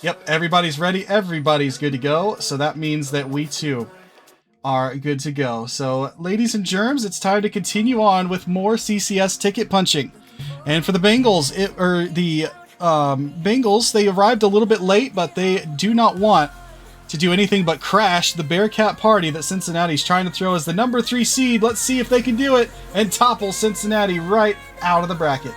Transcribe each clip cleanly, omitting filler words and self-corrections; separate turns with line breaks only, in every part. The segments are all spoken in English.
Yep, everybody's ready. Everybody's good to go. So that means that we too are good to go. So, ladies and germs, it's time to continue on with more CCS ticket punching. And for the Bengals, Bengals, they arrived a little bit late, but they do not want to do anything but crash the Bearcat party that Cincinnati's trying to throw as the number 3 seed. Let's see if they can do it and topple Cincinnati right out of the bracket.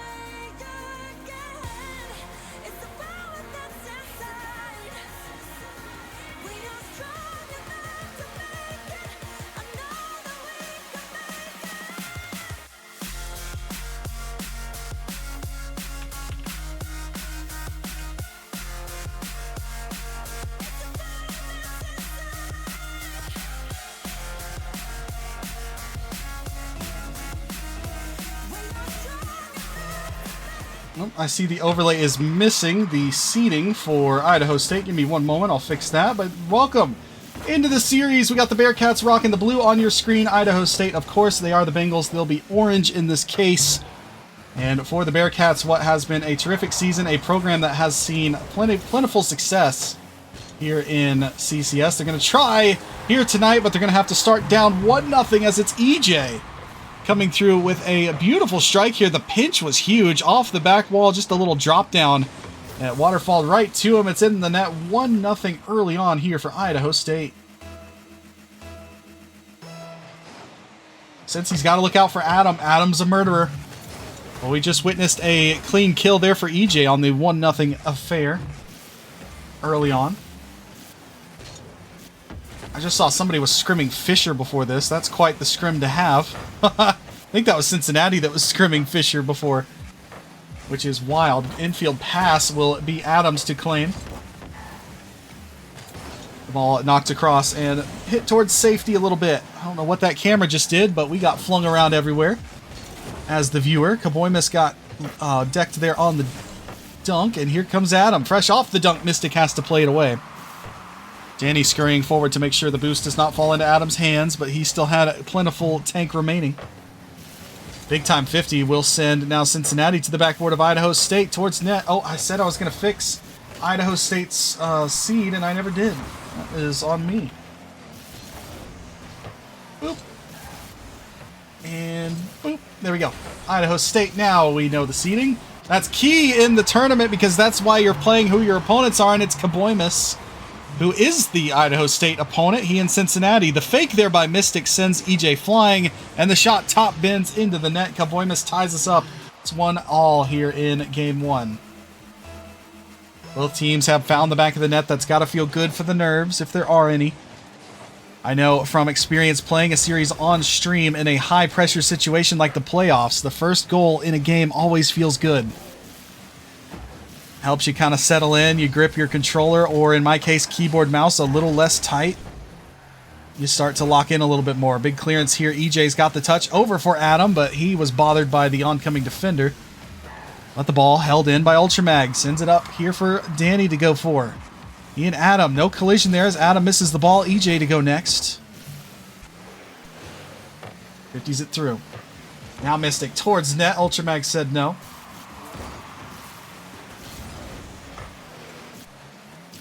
I see the overlay is missing the seating for Idaho State. Give me one moment, I'll fix that. But welcome into the series. We got the Bearcats rocking the blue on your screen. Idaho State, of course, they are the Bengals. They'll be orange in this case. And for the Bearcats, what has been a terrific season, a program that has seen plentiful success here in CCS. They're going to try here tonight, but they're going to have to start down 1-0 as it's EJ coming through with a beautiful strike here. The pinch was huge. Off the back wall, just a little drop down. Waterfall right to him. It's in the net. 1-0 early on here for Idaho State. Since he's got to look out for Adam. Adam's a murderer. Well, we just witnessed a clean kill there for EJ on the 1-0 affair early on. I just saw somebody was scrimming Fisher before this. That's quite the scrim to have. I think that was Cincinnati that was scrimming Fisher before, which is wild. Infield pass will be Adams to claim. The ball knocked across and hit towards safety a little bit. I don't know what that camera just did, but we got flung around everywhere as the viewer. Kaboymus got decked there on the dunk, and here comes Adam. Fresh off the dunk, Mystic has to play it away. Danny scurrying forward to make sure the boost does not fall into Adams' hands, but he still had a plentiful tank remaining. Big time 50 will send now Cincinnati to the backboard of Idaho State towards net. Oh, I said I was going to fix Idaho State's seed, and I never did. That is on me. Boop. And boop. There we go. Idaho State, now we know the seeding. That's key in the tournament because that's why you're playing who your opponents are, and it's Kaboymus, who is the Idaho State opponent. He in Cincinnati. The fake there by Mystic sends EJ flying, and the shot top bends into the net. Kaboymus ties us up. It's 1-1 here in Game 1. Both teams have found the back of the net. That's got to feel good for the nerves, if there are any. I know from experience playing a series on stream in a high-pressure situation like the playoffs, the first goal in a game always feels good. Helps you kind of settle in. You grip your controller, or in my case, keyboard mouse, a little less tight. You start to lock in a little bit more. Big clearance here. EJ's got the touch over for Adam, but he was bothered by the oncoming defender. Let the ball held in by Ultramag. Sends it up here for Danny to go for. He and Adam. No collision there as Adam misses the ball. EJ to go next. 50s it through. Now Mystic towards net. Ultramag said no.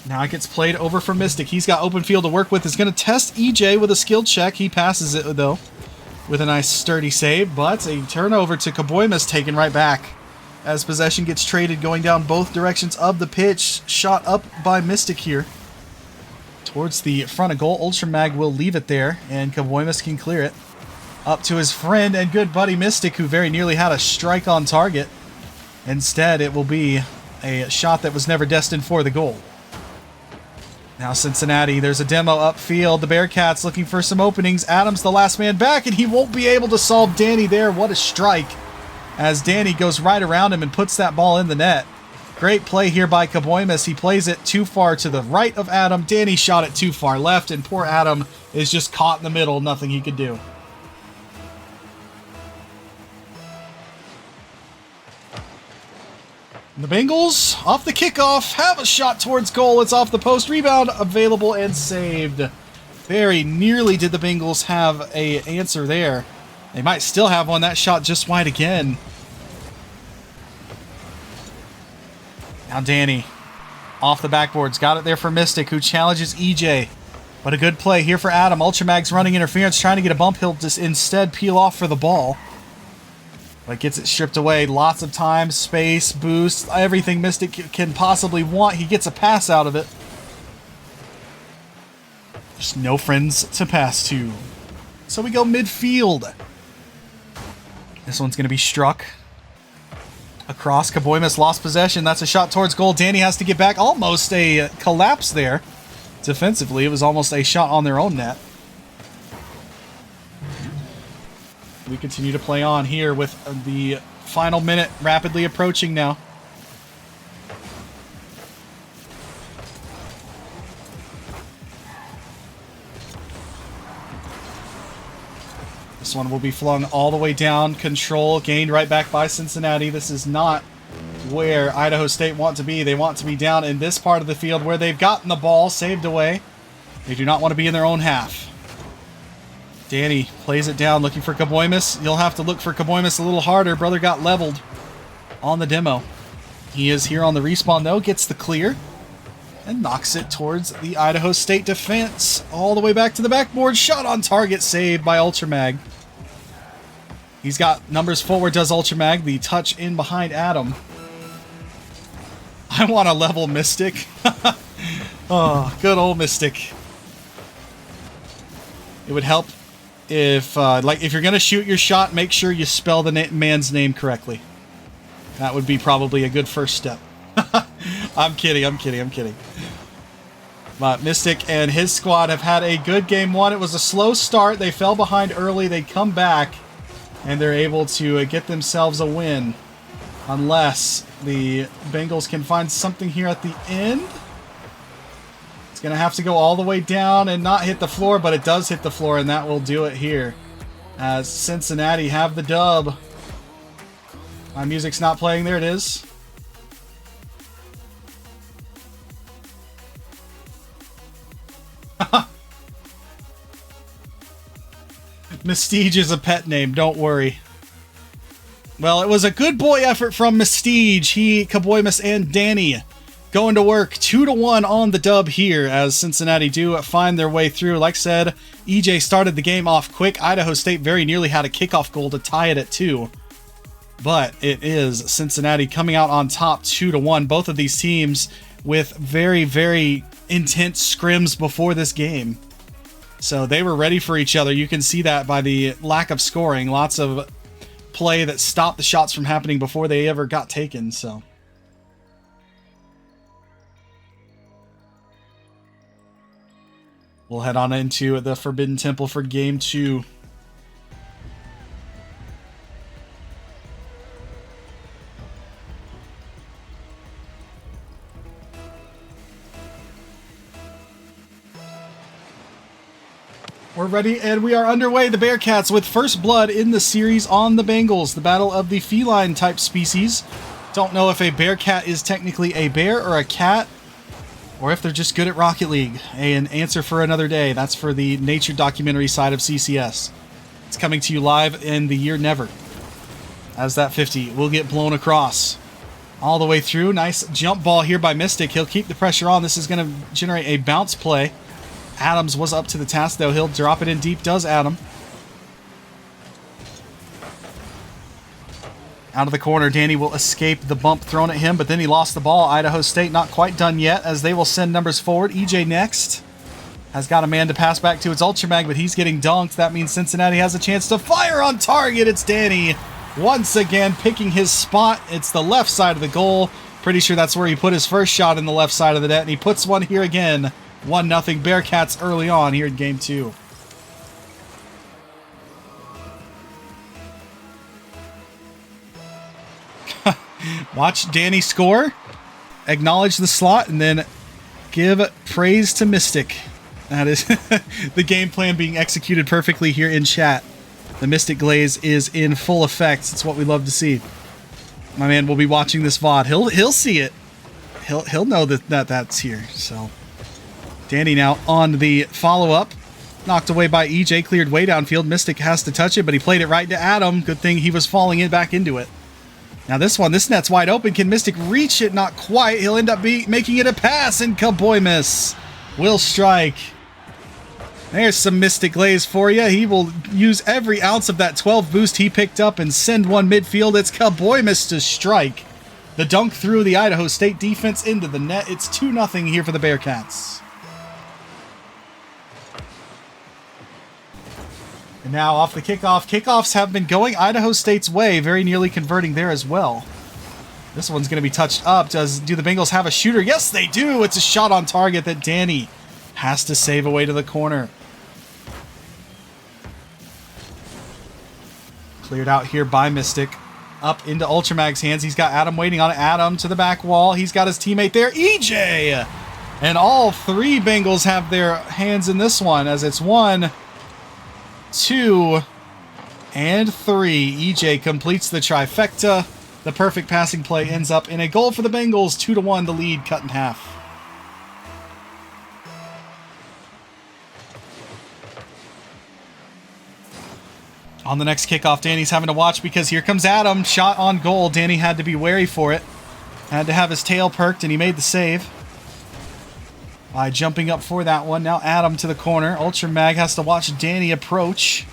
Now it gets played over for Mystic. He's got open field to work with. He's going to test EJ with a skill check. He passes it, though, with a nice sturdy save. But a turnover to Kaboymus taken right back as possession gets traded, going down both directions of the pitch. Shot up by Mystic here towards the front of goal. Ultramag will leave it there, and Kaboymus can clear it. Up to his friend and good buddy Mystic, who very nearly had a strike on target. Instead, it will be a shot that was never destined for the goal. Now Cincinnati, there's a demo upfield. The Bearcats looking for some openings. Adams the last man back, and he won't be able to solve Danny there. What a strike as Danny goes right around him and puts that ball in the net. Great play here by Kaboymus. He plays it too far to the right of Adam. Danny shot it too far left, and poor Adam is just caught in the middle. Nothing he could do. The Bengals, off the kickoff, have a shot towards goal. It's off the post. Rebound available and saved. Very nearly did the Bengals have an answer there. They might still have one. That shot just wide again. Now Danny Off the backboards. Got it there for Mystic, who challenges EJ. But a good play here for Adam. Ultramag's running interference, trying to get a bump. He'll just instead peel off for the ball. But gets it stripped away. Lots of time, space, boost, everything Mystic can possibly want. He gets a pass out of it. There's no friends to pass to. So we go midfield. This one's going to be struck. Across, Kaboymas lost possession. That's a shot towards goal. Danny has to get back. Almost a collapse there. Defensively, it was almost a shot on their own net. We continue to play on here with the final minute rapidly approaching now. This one will be flung all the way down. Control gained right back by Cincinnati. This is not where Idaho State want to be. They want to be down in this part of the field where they've gotten the ball saved away. They do not want to be in their own half. Danny plays it down, looking for Kaboymas. You'll have to look for Kaboymas a little harder. Brother got leveled on the demo. He is here on the respawn, though. Gets the clear and knocks it towards the Idaho State defense. All the way back to the backboard. Shot on target, saved by Ultramag. He's got numbers forward, does Ultramag. The touch in behind Adam. I want to level Mystic. Oh, good old Mystic. It would help if you're going to shoot your shot, make sure you spell the man's name correctly. That would be probably a good first step. I'm kidding. But Mystic and his squad have had a good game one. It was a slow start. They fell behind early. They come back, and they're able to get themselves a win. Unless the Bengals can find something here at the end. It's going to have to go all the way down and not hit the floor, but it does hit the floor, and that will do it here. As Cincinnati have the dub. My music's not playing. There it is. Mystige is a pet name, don't worry. Well, it was a good boy effort from Mystige. He, Kaboymas, and Danny going to work 2-1 on the dub here as Cincinnati do find their way through. Like I said, EJ started the game off quick. Idaho State very nearly had a kickoff goal to tie it at 2. But it is Cincinnati coming out on top 2-1. Both of these teams with very, very intense scrims before this game. So they were ready for each other. You can see that by the lack of scoring. Lots of play that stopped the shots from happening before they ever got taken. So we'll head on into the Forbidden Temple for Game 2. We're ready, and we are underway. The Bearcats with first blood in the series on the Bengals. The battle of the feline-type species. Don't know if a Bearcat is technically a bear or a cat, or if they're just good at Rocket League. An answer for another day. That's for the nature documentary side of CCS. It's coming to you live in the year never. As that 50 will get blown across. All the way through. Nice jump ball here by Mystic. He'll keep the pressure on. This is going to generate a bounce play. Adams was up to the task, though. He'll drop it in deep. Does Adam. Out of the corner, Danny will escape the bump thrown at him, but then he lost the ball. Idaho State not quite done yet, as they will send numbers forward. EJ next. Has got a man to pass back to. It's Ultramag, but he's getting dunked. That means Cincinnati has a chance to fire on target. It's Danny once again picking his spot. It's the left side of the goal. Pretty sure that's where he put his first shot in the left side of the net, and he puts one here again. 1-0 Bearcats early on here in Game 2. Watch Danny score, acknowledge the slot, and then give praise to Mystic. That is the game plan being executed perfectly here in chat. The Mystic Glaze is in full effect. It's what we love to see. My man will be watching this VOD. He'll see it. He'll know that's here. So Danny now on the follow-up. Knocked away by EJ, cleared way downfield. Mystic has to touch it, but he played it right to Adam. Good thing he was falling back into it. Now this net's wide open. Can Mystic reach it? Not quite. He'll end up making it a pass, and Kaboymas will strike. There's some Mystic Glaze for you. He will use every ounce of that 12 boost he picked up and send one midfield. It's Kaboymas to strike. The dunk through the Idaho State defense into the net. It's 2-0 here for the Bearcats. And now off the kickoff. Kickoffs have been going Idaho State's way, very nearly converting there as well. This one's going to be touched up. Do the Bengals have a shooter? Yes, they do. It's a shot on target that Danny has to save away to the corner. Cleared out here by Mystic. Up into Ultramag's hands. He's got Adam waiting on it. Adam to the back wall. He's got his teammate there, EJ. And all three Bengals have their hands in this one, as it's 1, 2, and 3. EJ completes the trifecta. The perfect passing play ends up in a goal for the Bengals. 2-1, the lead cut in half. On the next kickoff, Danny's having to watch because here comes Adam. Shot on goal. Danny had to be wary for it. Had to have his tail perked, and he made the save by jumping up for that one. Now Adam to the corner. Ultramag has to watch Danny approach.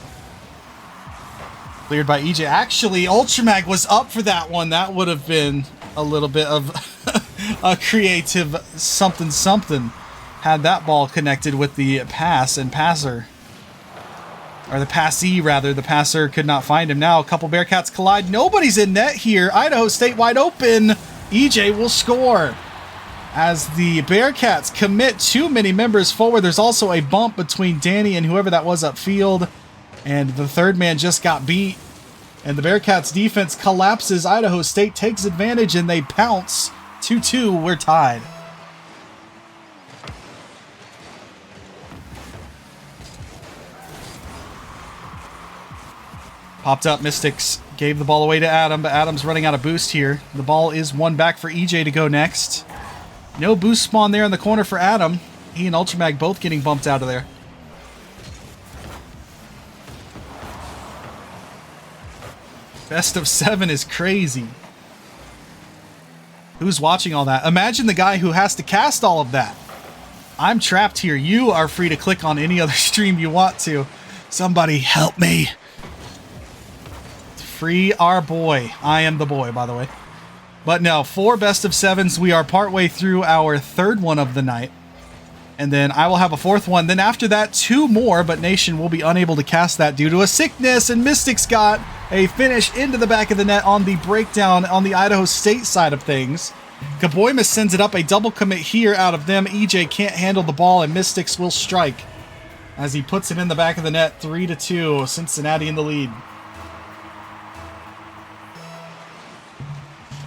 Cleared by EJ. Actually, Ultramag was up for that one. That would have been a little bit of a creative something. Had that ball connected with the pass and passer. Or the passee, rather. The passer could not find him. Now a couple Bearcats collide. Nobody's in net here. Idaho State wide open. EJ will score. As the Bearcats commit too many members forward, there's also a bump between Danny and whoever that was upfield. And the third man just got beat. And the Bearcats defense collapses. Idaho State takes advantage and they pounce. 2-2, we're tied. Popped up, Mystics gave the ball away to Adam, but Adam's running out of boost here. The ball is one back for EJ to go next. No boost spawn there in the corner for Adam. He and Ultramag both getting bumped out of there. Best of 7 is crazy. Who's watching all that? Imagine the guy who has to cast all of that. I'm trapped here. You are free to click on any other stream you want to. Somebody help me. Free our boy. I am the boy, by the way. But no, 4 best of 7s. We are partway through our third one of the night. And then I will have a 4th one. Then after that, 2 more, but Nation will be unable to cast that due to a sickness. And Mystics got a finish into the back of the net on the breakdown on the Idaho State side of things. Kaboymas sends it up, a double commit here out of them. EJ can't handle the ball, and Mystics will strike as he puts it in the back of the net. 3-2, Cincinnati in the lead.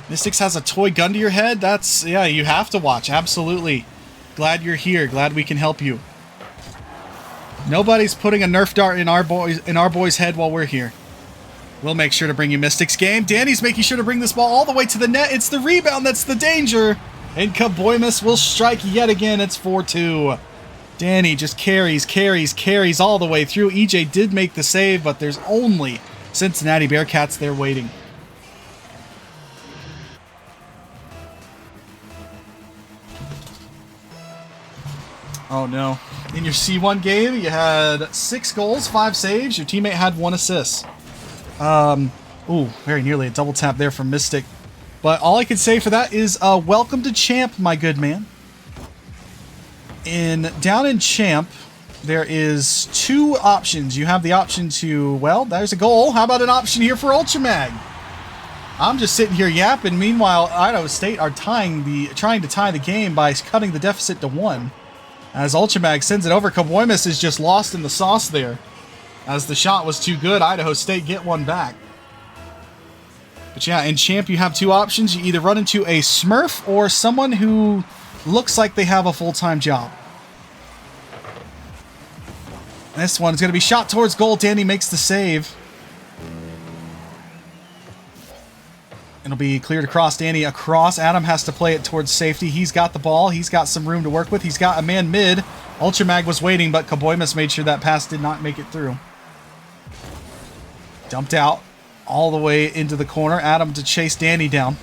Mystics has a toy gun to your head? That's, yeah, you have to watch. Absolutely. Glad you're here. Glad we can help you. Nobody's putting a Nerf dart in our boy's head while we're here. We'll make sure to bring you Mystics game. Danny's making sure to bring this ball all the way to the net. It's the rebound that's the danger. And Kaboymas will strike yet again. It's 4-2. Danny just carries all the way through. EJ did make the save, but there's only Cincinnati Bearcats there waiting. Oh no. In your C1 game, you had 6 goals, 5 saves. Your teammate had 1 assist. Ooh, very nearly a double tap there from Mystic. But all I can say for that is welcome to Champ, my good man. Down in Champ, there is 2 options. You have the option to, well, there's a goal. How about an option here for Ultramag? I'm just sitting here yapping. Meanwhile, Idaho State are trying to tie the game by cutting the deficit to 1. As Ultramag sends it over, Kaboymas is just lost in the sauce there. As the shot was too good, Idaho State get one back. But yeah, in Champ you have 2 options. You either run into a Smurf or someone who looks like they have a full-time job. This one's going to be shot towards goal. Danny makes the save. It'll be cleared across Danny. Across. Adam has to play it towards safety. He's got the ball. He's got some room to work with. He's got a man mid. Ultramag was waiting, but Kaboymas made sure that pass did not make it through. Dumped out. all the way into the corner. Adam to chase Danny down.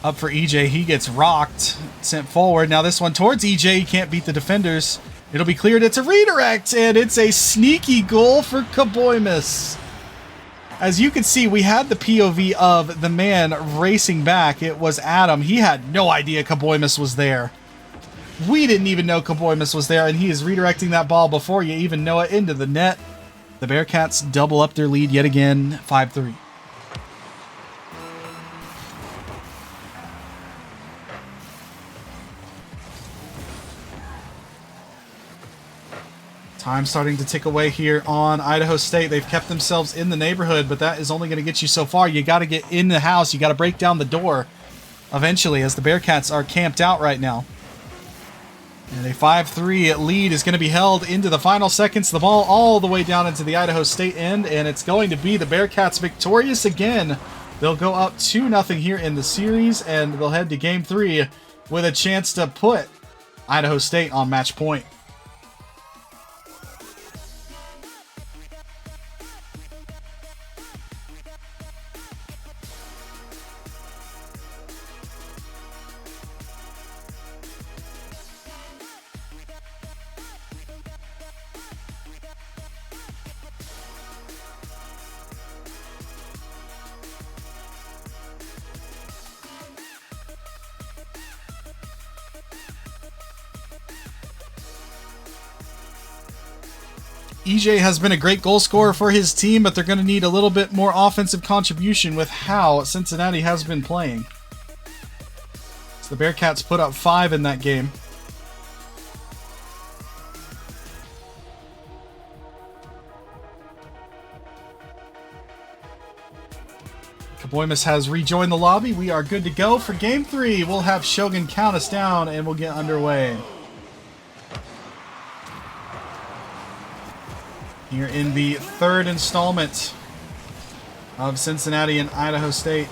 Up for EJ. He gets rocked. Sent forward. Now this one towards EJ. He can't beat the defenders. It'll be cleared. It's a redirect, and it's a sneaky goal for Kaboymas. As you can see, we had the POV of the man racing back. It was Adam. He had no idea Kaboymas was there. We didn't even know Kaboymas was there, and he is redirecting that ball before you even know it into the net. The Bearcats double up their lead yet again, 5-3. Time starting to tick away here on Idaho State. They've kept themselves in the neighborhood, but that is only going to get you so far. You got to get in the house. You got to break down the door eventually, as the Bearcats are camped out right now. And a 5-3 lead is going to be held into the final seconds. The ball all the way down into the Idaho State end, and it's going to be the Bearcats victorious again. They'll go up 2-0 here in the series, and they'll head to Game 3 with a chance to put Idaho State on match point. EJ has been a great goal scorer for his team, but they're going to need a little bit more offensive contribution with how Cincinnati has been playing. So the Bearcats put up 5 in that game. Kaboymas has rejoined the lobby. We are good to go for Game 3. We'll have Shogun count us down, and we'll get underway. Here in the third installment of Cincinnati and Idaho State.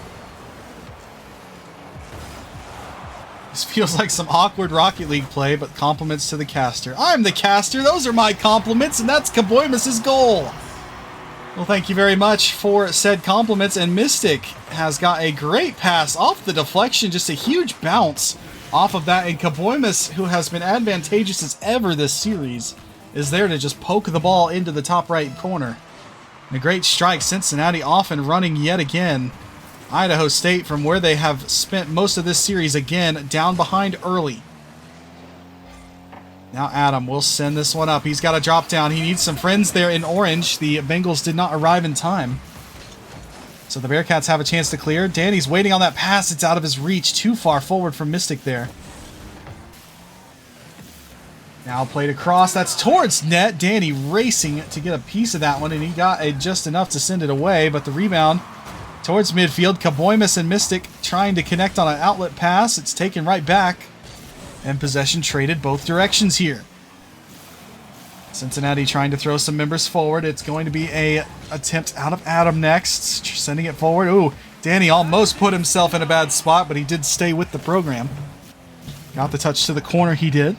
This feels like some awkward Rocket League play, but compliments to the caster. I'm the caster, those are my compliments, and that's Kaboymas' goal. Well, thank you very much for said compliments, and Mystic has got a great pass off the deflection, just a huge bounce off of that, and Kaboymas, who has been advantageous as ever this series, is there to just poke the ball into the top right corner. And a great strike. Cincinnati off and running yet again. Idaho State, from where they have spent most of this series, again down behind early. Now Adam will send this one up. He's got a drop down. He needs some friends there in orange. The Bengals did not arrive in time, so the Bearcats have a chance to clear. Danny's waiting on that pass. It's out of his reach. Too far forward from Mystic there. Now played across. That's towards net. Danny racing to get a piece of that one, and he got just enough to send it away. But the rebound towards midfield. Kaboymas and Mystic trying to connect on an outlet pass. It's taken right back, and possession traded both directions here. Cincinnati trying to throw some members forward. It's going to be a attempt out of Adam next. Sending it forward. Ooh, Danny almost put himself in a bad spot, but he did stay with the program. Got the touch to the corner, he did.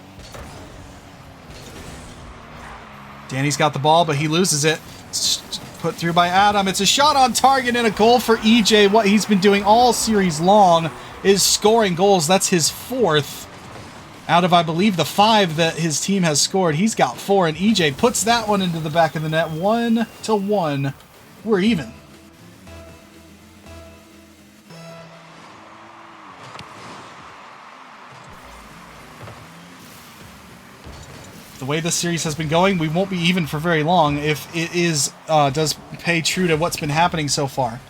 Danny's got the ball, but he loses it. It's put through by Adam. It's a shot on target and a goal for EJ. What he's been doing all series long is scoring goals. That's his 4th out of, I believe, the 5 that his team has scored. He's got 4, and EJ puts that one into the back of the net. 1-1. We're even. The way this series has been going, we won't be even for very long if it does pay true to what's been happening so far.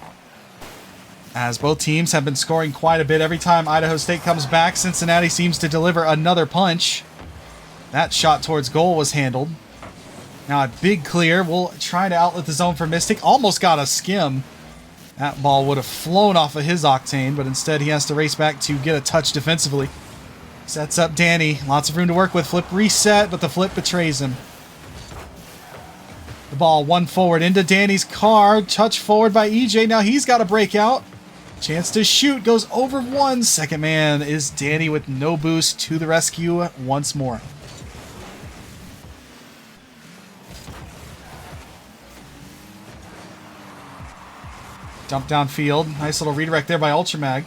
As both teams have been scoring quite a bit. Every time Idaho State comes back, Cincinnati seems to deliver another punch. That shot towards goal was handled. Now a big clear. We'll try to outlet the zone for Mystic. Almost got a skim. That ball would have flown off of his octane, but instead he has to race back to get a touch defensively. Sets up Danny. Lots of room to work with. Flip reset, but the flip betrays him. The ball one forward into Danny's car. Touch forward by EJ. Now he's got a breakout. Chance to shoot. Goes over one. Second man is Danny with no boost to the rescue once more. Dump downfield. Nice little redirect there by Ultramag.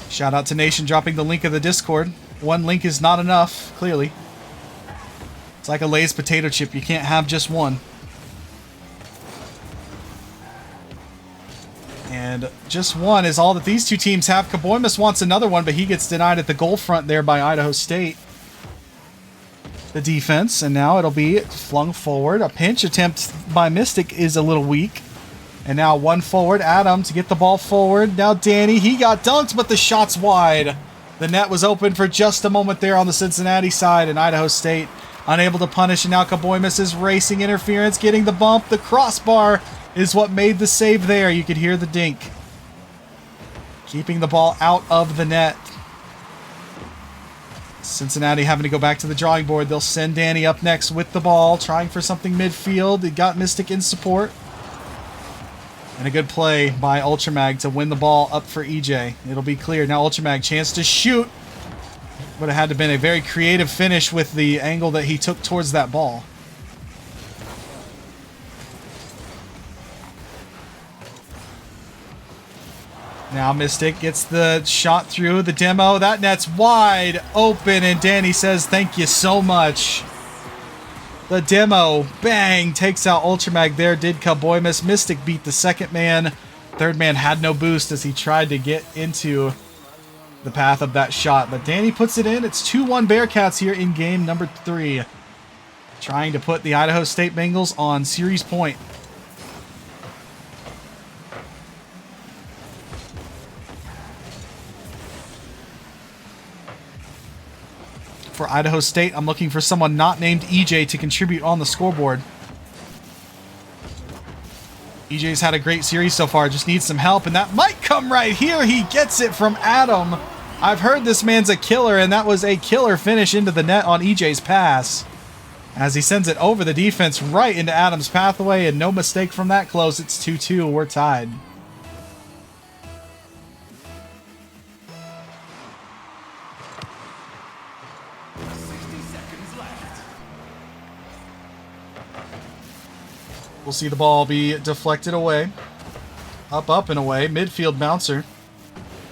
Shout out to Nation dropping the link of the Discord. One link is not enough, clearly. It's like a Lay's potato chip. You can't have just one. And just one is all that these two teams have. Kaboimus wants another one, but he gets denied at the goal front there by Idaho State. The defense, and now it'll be flung forward. A pinch attempt by Mystic is a little weak. And now one forward, Adam to get the ball forward. Now Danny, he got dunked, but the shot's wide. The net was open for just a moment there on the Cincinnati side, and Idaho State unable to punish. And now Kaboimus is racing interference, getting the bump. The crossbar is what made the save there. You could hear the dink. Keeping the ball out of the net. Cincinnati having to go back to the drawing board. They'll send Danny up next with the ball, trying for something midfield. They got Mystic in support. And a good play by Ultramag to win the ball up for EJ. It'll be clear. Now Ultramag, chance to shoot. Would have had to been a very creative finish with the angle that he took towards that ball. Now Mystic gets the shot through the demo. That net's wide open, and Danny says thank you so much. The demo, bang, takes out Ultramag there, did Kaboimus. Mystic beat the second man. Third man had no boost as he tried to get into the path of that shot. But Danny puts it in. It's 2-1 Bearcats here in game number 3. Trying to put the Idaho State Bengals on series point. For Idaho State, I'm looking for someone not named EJ to contribute on the scoreboard. EJ's had a great series so far, just needs some help, and that might come right here. He gets it from Adam. I've heard this man's a killer, and that was a killer finish into the net on EJ's pass. As he sends it over the defense right into Adam's pathway, and no mistake from that close. It's 2-2. We're tied. We'll see the ball be deflected away. Up, and away. Midfield bouncer.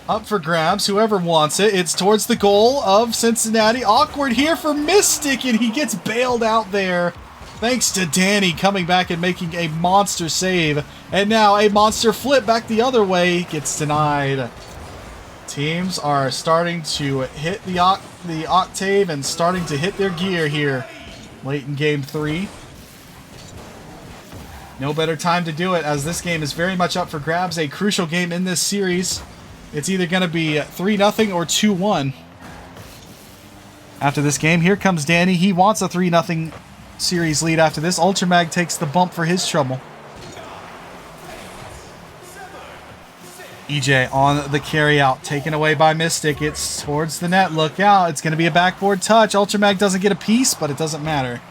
Up for grabs. Whoever wants it. It's towards the goal of Cincinnati. Awkward here for Mystic, and he gets bailed out there. Thanks to Danny coming back and making a monster save. And now a monster flip back the other way. Gets denied. Teams are starting to hit the octave and starting to hit their gear here. Late in game 3. No better time to do it, as this game is very much up for grabs. A crucial game in this series. It's either going to be 3-0 or 2-1. After this game, here comes Danny. He wants a 3-0 series lead after this. Ultramag takes the bump for his trouble. EJ on the carry out, taken away by Mystic. It's towards the net. Look out. It's going to be a backboard touch. Ultramag doesn't get a piece, but it doesn't matter.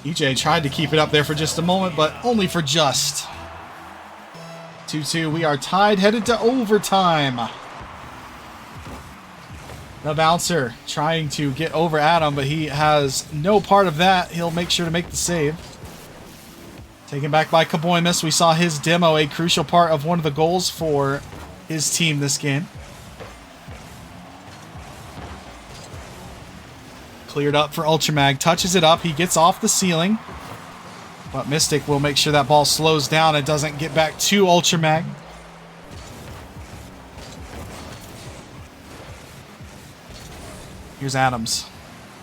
EJ tried to keep it up there for just a moment, but only for just. 2-2. We are tied, headed to overtime. The bouncer trying to get over Adam, but he has no part of that. He'll make sure to make the save. Taken back by Kaboimus. We saw his demo, a crucial part of one of the goals for his team this game. Cleared up for Ultramag. Touches it up. He gets off the ceiling. But Mystic will make sure that ball slows down and doesn't get back to Ultramag. Here's Adams.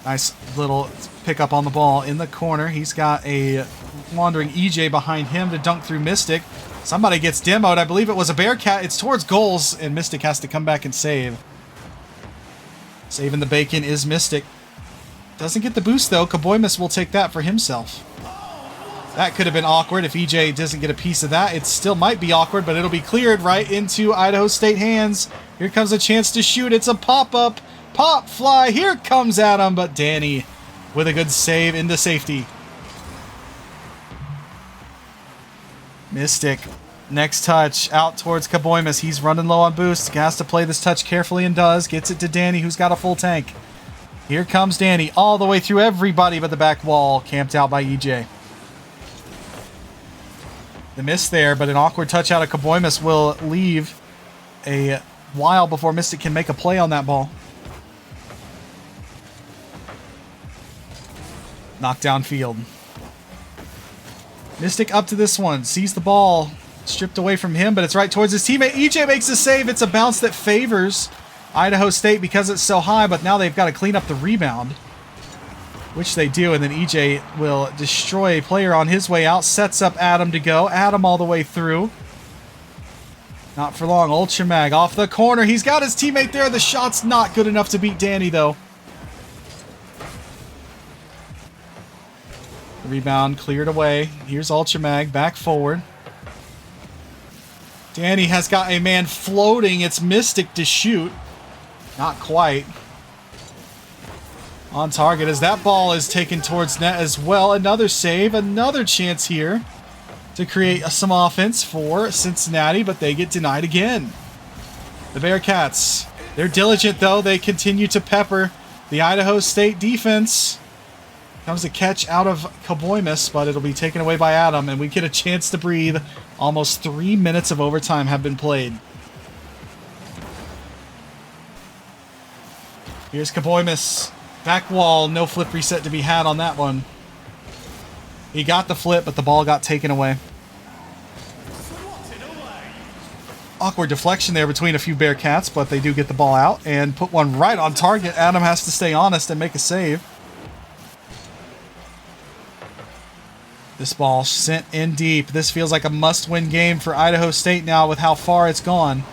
Nice little pickup on the ball in the corner. He's got a wandering EJ behind him to dunk through Mystic. Somebody gets demoed. I believe it was a Bearcat. It's towards goals, and Mystic has to come back and save. Saving the bacon is Mystic. Doesn't get the boost, though. Kaboimus will take that for himself. That could have been awkward if EJ doesn't get a piece of that. It still might be awkward, but it'll be cleared right into Idaho State hands. Here comes a chance to shoot. It's a pop-up. Pop, fly. Here comes Adam, but Danny with a good save into safety. Mystic. Next touch out towards Kaboimus. He's running low on boost. Has to play this touch carefully and does. Gets it to Danny, who's got a full tank. Here comes Danny all the way through everybody but the back wall, camped out by EJ. The miss there, but an awkward touch out of Kaboimas will leave a while before Mystic can make a play on that ball. Knocked downfield. Mystic up to this one, sees the ball stripped away from him, but it's right towards his teammate. EJ makes a save. It's a bounce that favors Idaho State because it's so high, but now they've got to clean up the rebound, which they do, and then EJ will destroy a player on his way out, sets up Adam to go. Adam all the way through. Not for long. Ultramag off the corner. He's got his teammate there. The shot's not good enough to beat Danny, though. The rebound cleared away. Here's Ultramag back forward. Danny has got a man floating. It's Mystic to shoot. Not quite. On target as that ball is taken towards net as well. Another save, another chance here to create some offense for Cincinnati, but they get denied again. The Bearcats, they're diligent though. They continue to pepper the Idaho State defense. Comes a catch out of Kaboimas, but it'll be taken away by Adam, and we get a chance to breathe. Almost 3 minutes of overtime have been played. Here's Kaboimas. Back wall, no flip reset to be had on that one. He got the flip, but the ball got taken away. Awkward deflection there between a few Bearcats, but they do get the ball out and put one right on target. Adam has to stay honest and make a save. This ball sent in deep. This feels like a must-win game for Idaho State now with how far it's gone.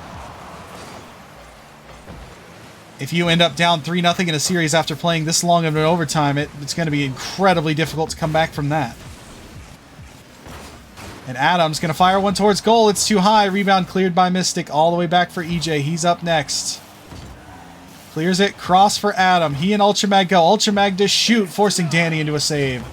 If you end up down 3-0 in a series after playing this long of an overtime, it's going to be incredibly difficult to come back from that. And Adam's going to fire one towards goal. It's too high. Rebound cleared by Mystic. All the way back for EJ. He's up next. Clears it. Cross for Adam. He and Ultramag go. Ultramag to shoot, forcing Danny into a save.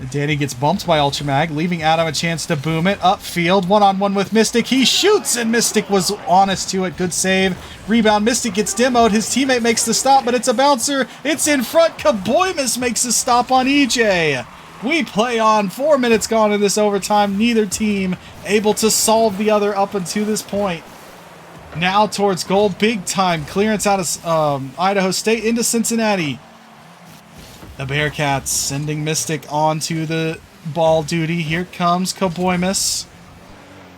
And Danny gets bumped by Ultramag, leaving Adam a chance to boom it. Upfield, one-on-one with Mystic. He shoots, and Mystic was honest to it. Good save. Rebound. Mystic gets demoed. His teammate makes the stop, but it's a bouncer. It's in front. Kaboimas makes a stop on EJ. We play on. 4 minutes gone in this overtime. Neither team able to solve the other up until this point. Now towards goal. Big time clearance out of Idaho State into Cincinnati. The Bearcats sending Mystic onto the ball duty. Here comes Kaboimas.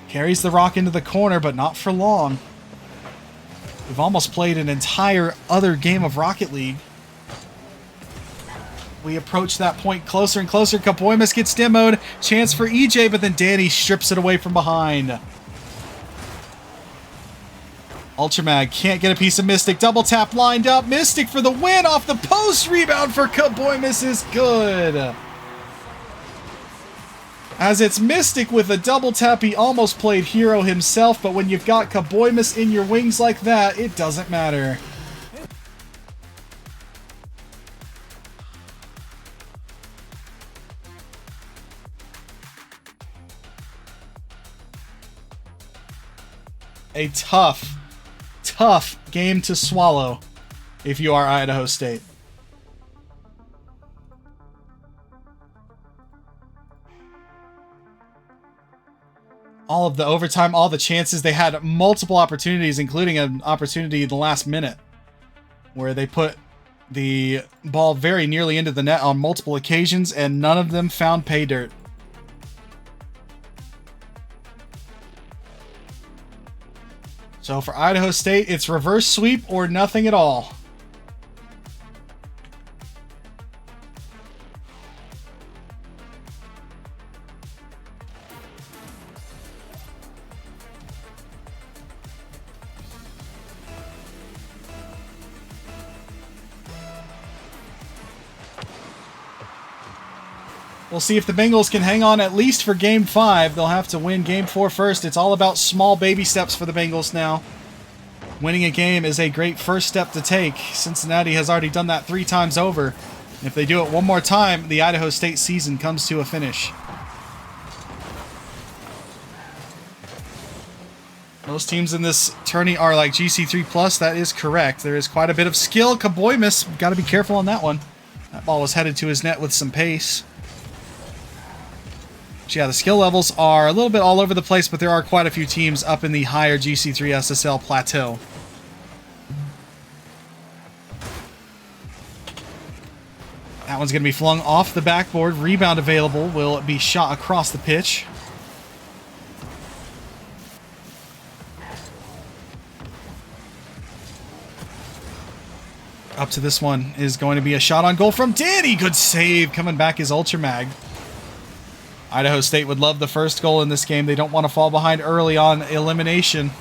Carries the rock into the corner, but not for long. We've almost played an entire other game of Rocket League. We approach that point closer and closer. Kaboimas gets demoed. Chance for EJ, but then Danny strips it away from behind. Ultramag can't get a piece of Mystic. Double tap lined up. Mystic for the win off the post. Rebound for Kaboimas is good. As it's Mystic with a double tap. He almost played hero himself, but when you've got Kaboimas in your wings like that, it doesn't matter. A tough game to swallow if you are Idaho State. All of the overtime, all the chances, they had multiple opportunities, including an opportunity in the last minute where they put the ball very nearly into the net on multiple occasions, and none of them found pay dirt. So for Idaho State, it's reverse sweep or nothing at all. We'll see if the Bengals can hang on at least for Game 5. They'll have to win Game 4 first. It's all about small baby steps for the Bengals now. Winning a game is a great first step to take. Cincinnati has already done that 3 times over. If they do it one more time, the Idaho State season comes to a finish. Most teams in this tourney are like GC3+. That is correct. There is quite a bit of skill. Kaboymas, got to be careful on that one. That ball was headed to his net with some pace. But yeah, the skill levels are a little bit all over the place, but there are quite a few teams up in the higher GC3 SSL plateau. That one's going to be flung off the backboard. Rebound available. Will it be shot across the pitch? Up to this one is going to be a shot on goal from Danny. Good save. Coming back is Ultramag. Idaho State would love the first goal in this game. They don't want to fall behind early on elimination.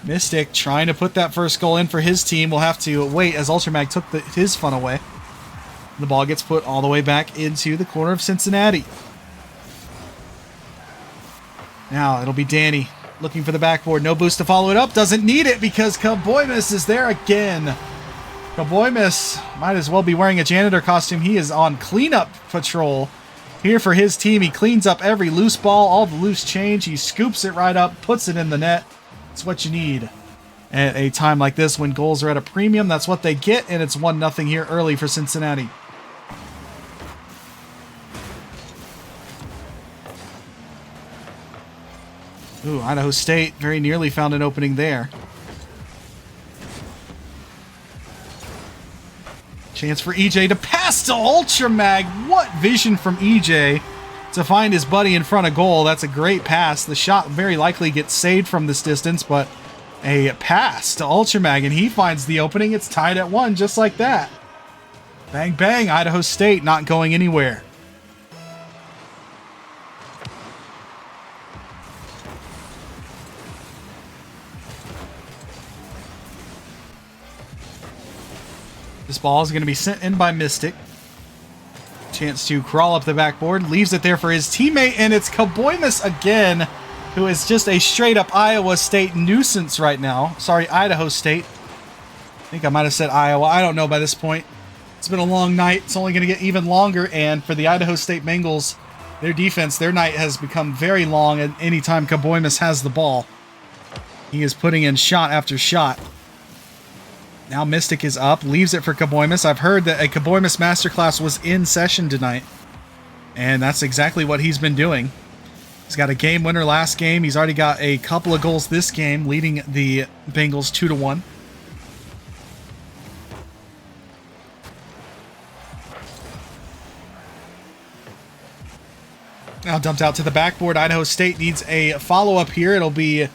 Mystic trying to put that first goal in for his team. Will have to wait as Ultramag took his fun away. The ball gets put all the way back into the corner of Cincinnati. Now it'll be Danny looking for the backboard. No boost to follow it up. Doesn't need it because Kaboymas is there again. Kaboymas might as well be wearing a janitor costume. He is on cleanup patrol here for his team. He cleans up every loose ball, all the loose change. He scoops it right up, puts it in the net. It's what you need at a time like this when goals are at a premium. That's what they get, and it's 1-0 here early for Cincinnati. Ooh, Idaho State very nearly found an opening there. Chance for EJ to pass to Ultramag. What vision from EJ to find his buddy in front of goal. That's a great pass. The shot very likely gets saved from this distance, but a pass to Ultramag, and he finds the opening. It's tied at 1 just like that. Bang, bang. Idaho State not going anywhere. This ball is going to be sent in by Mystic. Chance to crawl up the backboard. Leaves it there for his teammate, and it's Kaboymas again, who is just a straight-up Iowa State nuisance right now. Sorry, Idaho State. I think I might have said Iowa. I don't know by this point. It's been a long night. It's only going to get even longer, and for the Idaho State Bengals, their defense, their night has become very long at any time Kaboymas has the ball. He is putting in shot after shot. Now Mystic is up, leaves it for Kaboymas. I've heard that a Kaboymas masterclass was in session tonight, and that's exactly what he's been doing. He's got a game winner last game. He's already got a couple of goals this game, leading the Bengals 2-1. Now dumped out to the backboard. Idaho State needs a follow-up here. It'll be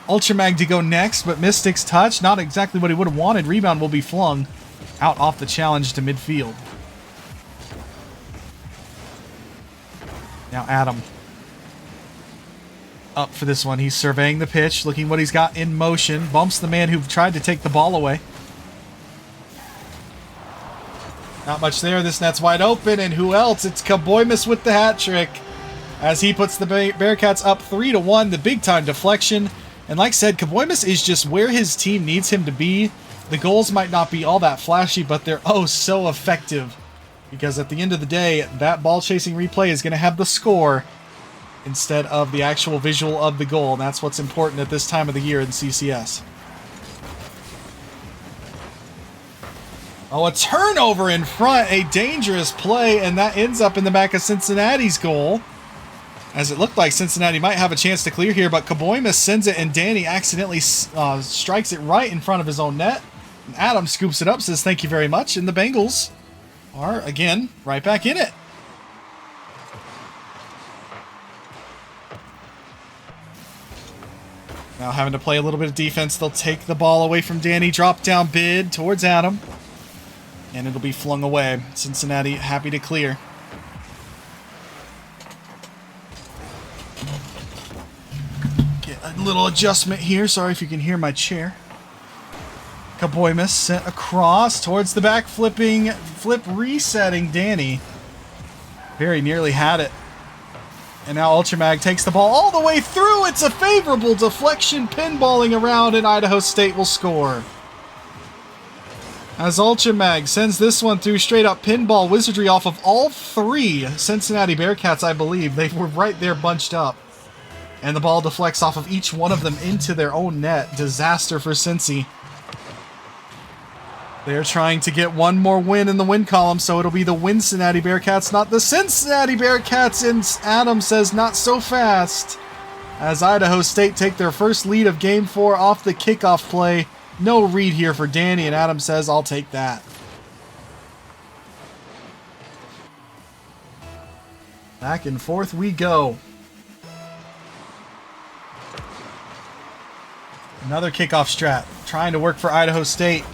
Ultramag to go next, but Mystic's touch, not exactly what he would have wanted. Rebound will be flung out off the challenge to midfield. Now Adam up for this one. He's surveying the pitch, looking what he's got in motion. Bumps the man who tried to take the ball away. Not much there. This net's wide open, and who else? It's Kaboymas with the hat trick as he puts the Bearcats up 3-1. The big-time deflection. And like I said, Kaboymas is just where his team needs him to be. The goals might not be all that flashy, but they're oh so effective. Because at the end of the day, that ball-chasing replay is going to have the score instead of the actual visual of the goal. And that's what's important at this time of the year in CCS. Oh, a turnover in front, a dangerous play, and that ends up in the back of Cincinnati's goal. As it looked like Cincinnati might have a chance to clear here, but Kaboymas sends it, and Danny accidentally strikes it right in front of his own net. And Adam scoops it up, says thank you very much, and the Bengals are, again, right back in it. Now having to play a little bit of defense, they'll take the ball away from Danny, drop down bid towards Adam, and it'll be flung away. Cincinnati happy to clear. A little adjustment here. Sorry if you can hear my chair. Kaboymas sent across towards the back, flip resetting Danny. Very nearly had it. And now Ultramag takes the ball all the way through. It's a favorable deflection, pinballing around, and Idaho State will score. As Ultramag sends this one through straight up pinball wizardry off of all three Cincinnati Bearcats, I believe. They were right there bunched up. And the ball deflects off of each one of them into their own net. Disaster for Cincy. They're trying to get one more win in the win column, so it'll be the Cincinnati Bearcats, not the Cincinnati Bearcats. And Adam says not so fast. As Idaho State take their first lead of Game 4 off the kickoff play. No read here for Danny, and Adam says, I'll take that. Back and forth we go. Another kickoff strat, trying to work for Idaho State.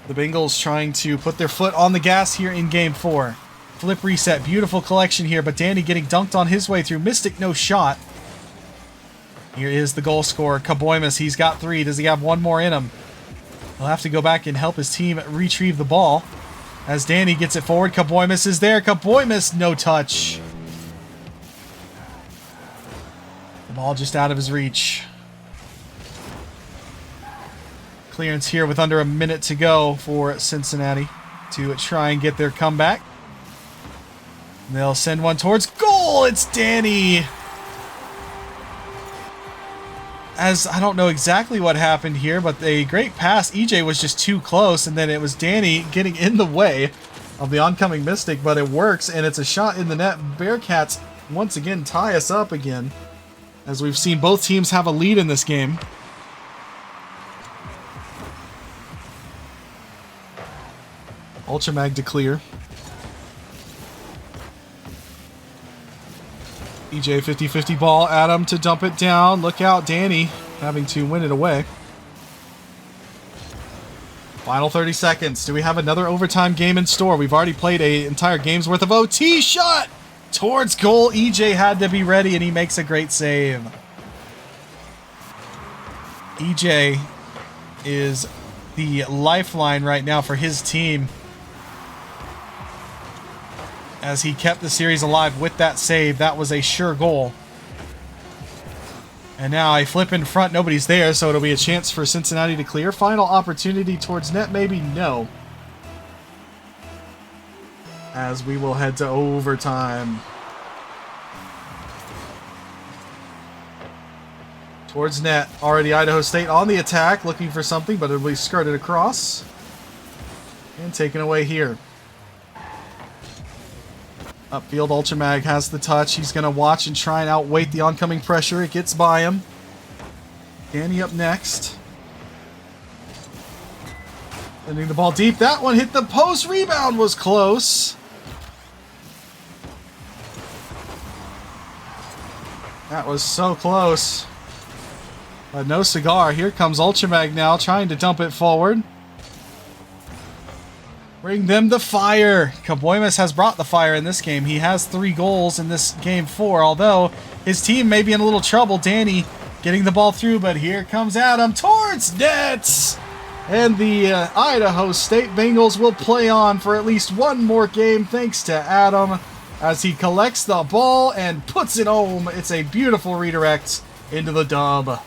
The Bengals trying to put their foot on the gas here in Game 4. Flip reset, beautiful collection here, but Danny getting dunked on his way through. Mystic, no shot. Here is the goal scorer, Kaboimas. He's got 3. Does he have one more in him? He'll have to go back and help his team retrieve the ball. As Danny gets it forward, Kaboimas is there. Kaboimas, no touch. The ball just out of his reach. Clearance here with under a minute to go for Cincinnati to try and get their comeback. They'll send one towards goal. It's Danny. As I don't know exactly what happened here, but a great pass. EJ was just too close, and then it was Danny getting in the way of the oncoming Mystic, but it works, and it's a shot in the net. Bearcats once again tie us up again, as we've seen both teams have a lead in this game. Ultramag to clear. EJ 50-50 ball. Adam to dump it down. Look out, Danny having to win it away. Final 30 seconds. Do we have another overtime game in store? We've already played an entire game's worth of OT. Shot towards goal. EJ had to be ready, and he makes a great save. EJ is the lifeline right now for his team, as he kept the series alive with that save. That was a sure goal. And now I flip in front. Nobody's there, so it'll be a chance for Cincinnati to clear. Final opportunity towards net, maybe? No. As we will head to overtime. Towards net. Already Idaho State on the attack, looking for something, but it'll be skirted across. And taken away here. Upfield, Ultramag has the touch. He's going to watch and try and outweight the oncoming pressure. It gets by him. Danny up next. Sending the ball deep. That one hit the post. Rebound was close. That was so close. But no cigar. Here comes Ultramag now, trying to dump it forward. Bring them the fire. Kaboimas has brought the fire in this game. He has 3 goals in this Game 4, although his team may be in a little trouble. Danny getting the ball through, but here comes Adam towards nets. And the Idaho State Bengals will play on for at least one more game, thanks to Adam, as he collects the ball and puts it home. It's a beautiful redirect into the dub.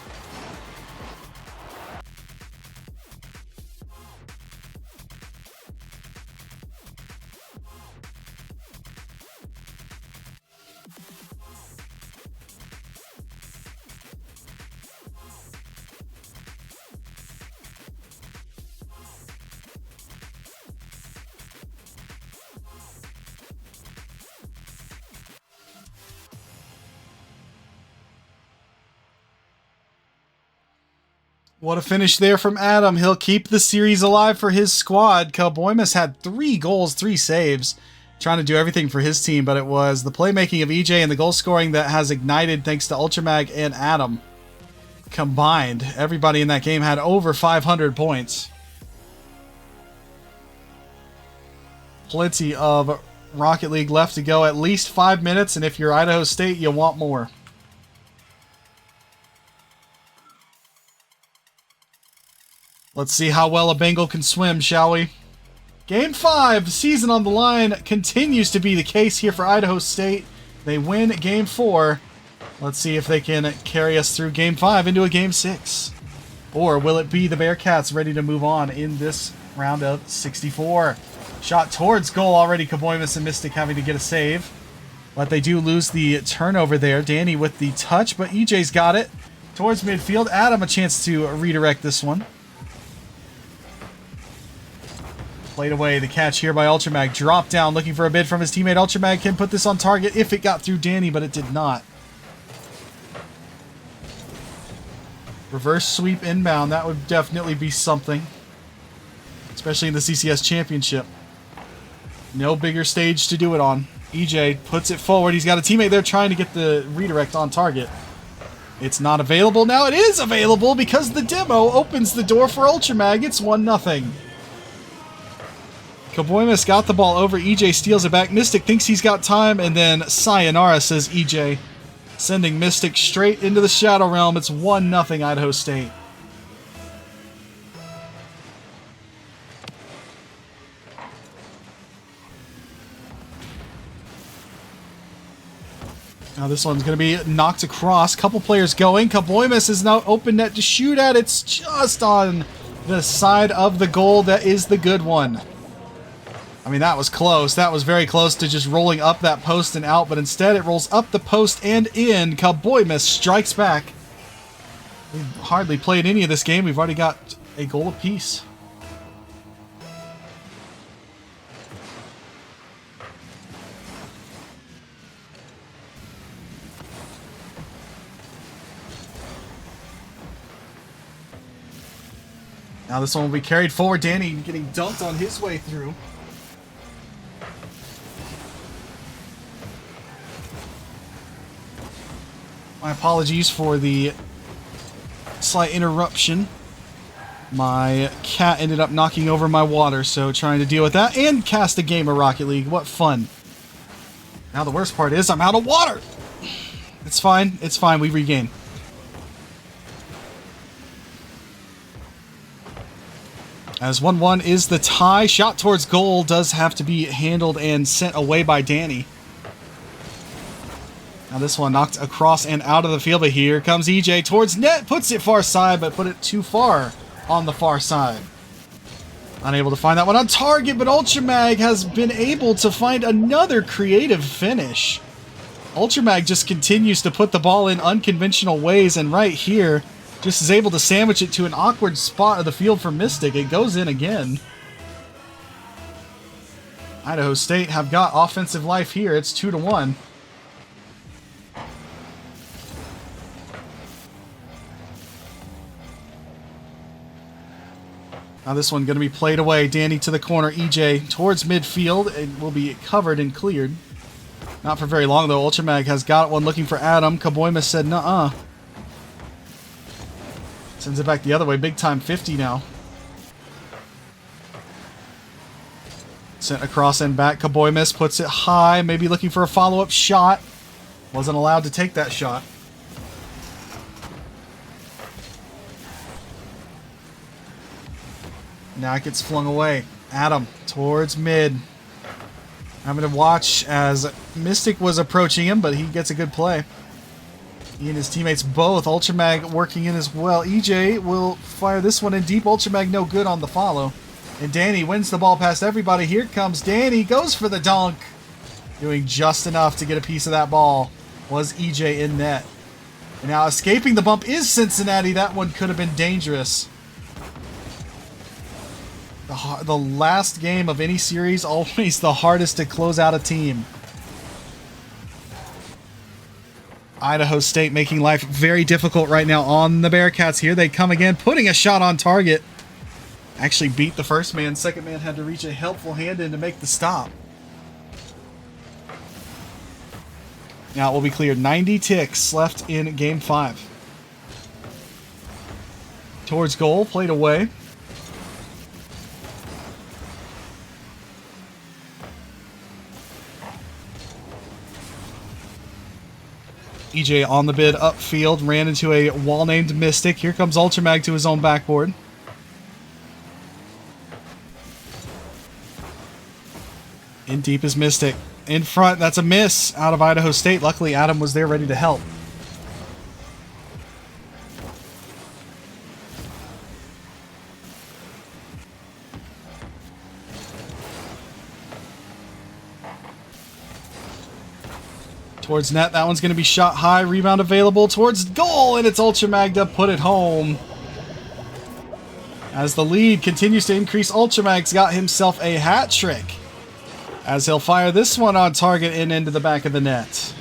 What a finish there from Adam. He'll keep the series alive for his squad. Kaboimas had 3 goals, 3 saves, trying to do everything for his team, but it was the playmaking of EJ and the goal scoring that has ignited thanks to Ultramag and Adam. Combined, everybody in that game had over 500 points. Plenty of Rocket League left to go. At least 5 minutes, and if you're Idaho State, you want more. Let's see how well a Bengal can swim, shall we? Game 5, season on the line, continues to be the case here for Idaho State. They win Game 4. Let's see if they can carry us through Game 5 into a Game 6. Or will it be the Bearcats ready to move on in this round of 64? Shot towards goal already. Kaboimas and Mystic having to get a save. But they do lose the turnover there. Danny with the touch, but EJ's got it towards midfield. Adam a chance to redirect this one. Played away. The catch here by Ultramag. Drop down, looking for a bid from his teammate. Ultramag can put this on target if it got through Danny, but it did not. Reverse sweep inbound. That would definitely be something. Especially in the CCS Championship. No bigger stage to do it on. EJ puts it forward. He's got a teammate there trying to get the redirect on target. It's not available. Now it is available because the demo opens the door for Ultramag. It's 1-0. Kaboymas got the ball over. EJ steals it back. Mystic thinks he's got time, and then sayonara, says EJ, sending Mystic straight into the Shadow Realm. It's 1-0 Idaho State. Now this one's going to be knocked across. Couple players going. Kaboymas is now open net to shoot at. It's just on the side of the goal. That is the good one. I mean, that was close. That was very close to just rolling up that post and out, but instead it rolls up the post and in. Kaboymas strikes back. We've hardly played any of this game. We've already got a goal apiece. Now this one will be carried forward. Danny getting dunked on his way through. My apologies for the slight interruption. My cat ended up knocking over my water, so trying to deal with that and cast a game of Rocket League. What fun. Now the worst part is I'm out of water. It's fine. It's fine. We regain. As 1-1 is the tie. Shot towards goal does have to be handled and sent away by Danny. Now this one knocked across and out of the field, but here comes EJ towards net, puts it far side, but put it too far on the far side. Unable to find that one on target, but Ultramag has been able to find another creative finish. Ultramag just continues to put the ball in unconventional ways, and right here, just is able to sandwich it to an awkward spot of the field for Mystic. It goes in again. Idaho State have got offensive life here. It's 2-1. Now this one going to be played away. Danny to the corner. EJ towards midfield. It will be covered and cleared. Not for very long, though. Ultramag has got one looking for Adam. Kaboymas said, nuh-uh. Sends it back the other way. Big time 50 now. Sent across and back. Kaboymas puts it high. Maybe looking for a follow-up shot. Wasn't allowed to take that shot. Now it gets flung away. Adam towards mid. Having to watch as Mystic was approaching him, but he gets a good play. He and his teammates both. Ultramag working in as well. EJ will fire this one in deep. Ultramag no good on the follow. And Danny wins the ball past everybody. Here comes Danny. Goes for the dunk. Doing just enough to get a piece of that ball. Was EJ in net. And now escaping the bump is Cincinnati. That one could have been dangerous. The last game of any series, always the hardest to close out a team. Idaho State making life very difficult right now on the Bearcats here. They come again, putting a shot on target. Actually beat the first man. Second man had to reach a helpful hand in to make the stop. Now it will be cleared. 90 ticks left in Game 5. Towards goal, played away. EJ on the bid upfield, ran into a wall named Mystic. Here comes Ultramag to his own backboard. In deep is Mystic. In front, that's a miss out of Idaho State. Luckily, Adam was there ready to help. Towards net, that one's going to be shot high. Rebound available towards goal, and it's Ultramag to put it home. As the lead continues to increase, Ultramag's got himself a hat trick, as he'll fire this one on target and into the back of the net.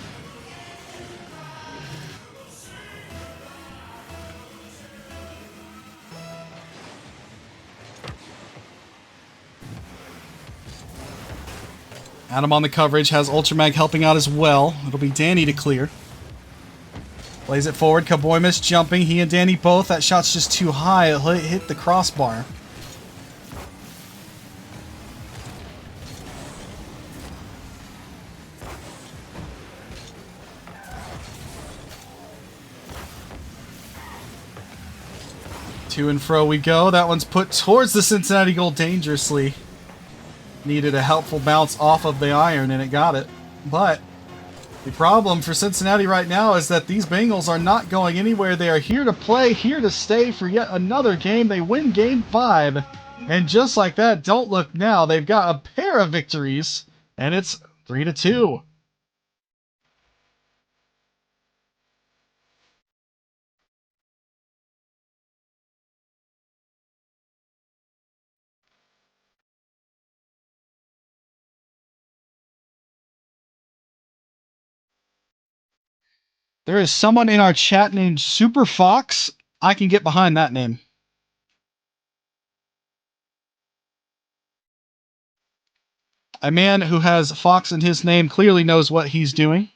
Adam on the coverage, has Ultramag helping out as well. It'll be Danny to clear. Plays it forward, Kaboymas jumping, he and Danny both. That shot's just too high, it'll hit the crossbar. To and fro we go. That one's put towards the Cincinnati goal dangerously. Needed a helpful bounce off of the iron, and it got it. But the problem for Cincinnati right now is that these Bengals are not going anywhere. They are here to play, here to stay for yet another game. They win Game 5. And just like that, don't look now, they've got a pair of victories, and it's 3-2. There is someone in our chat named Super Fox. I can get behind that name. A man who has Fox in his name clearly knows what he's doing.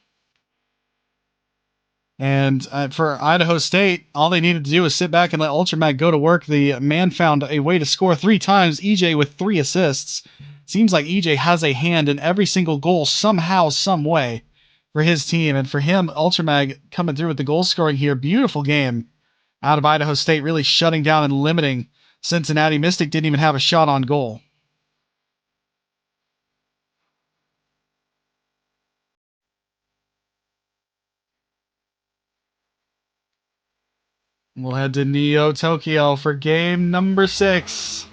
And for Idaho State, all they needed to do was sit back and let Ultramag go to work. The man found a way to score 3 times, EJ with 3 assists. Seems like EJ has a hand in every single goal somehow, some way for his team. And for him, Ultramag coming through with the goal scoring here. Beautiful game out of Idaho State, really shutting down and limiting Cincinnati. Mystic didn't even have a shot on goal. We'll head to Neo Tokyo for game number 6.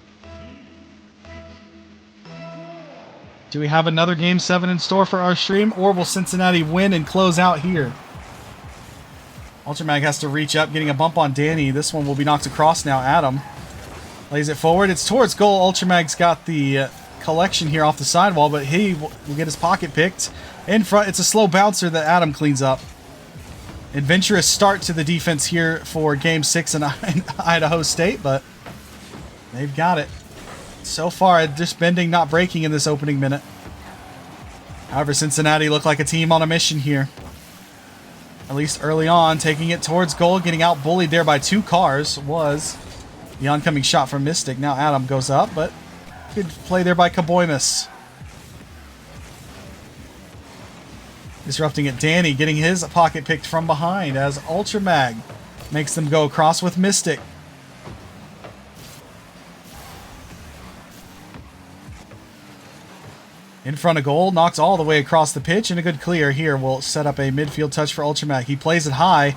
Do we have another Game 7 in store for our stream, or will Cincinnati win and close out here? Ultramag has to reach up, getting a bump on Danny. This one will be knocked across now. Adam lays it forward. It's towards goal. Ultramag's got the collection here off the sidewall, but he will get his pocket picked. In front, it's a slow bouncer that Adam cleans up. Adventurous start to the defense here for Game 6 in Idaho State, but they've got it. So far, just bending, not breaking in this opening minute. However, Cincinnati look like a team on a mission here. At least early on, taking it towards goal, getting out bullied there by 2 cars was the oncoming shot from Mystic. Now Adam goes up, but good play there by Kaboymas. Disrupting it, Danny getting his pocket picked from behind as Ultramag makes them go across with Mystic. In front of goal, knocks all the way across the pitch, and a good clear here will set up a midfield touch for Ultramag. He plays it high,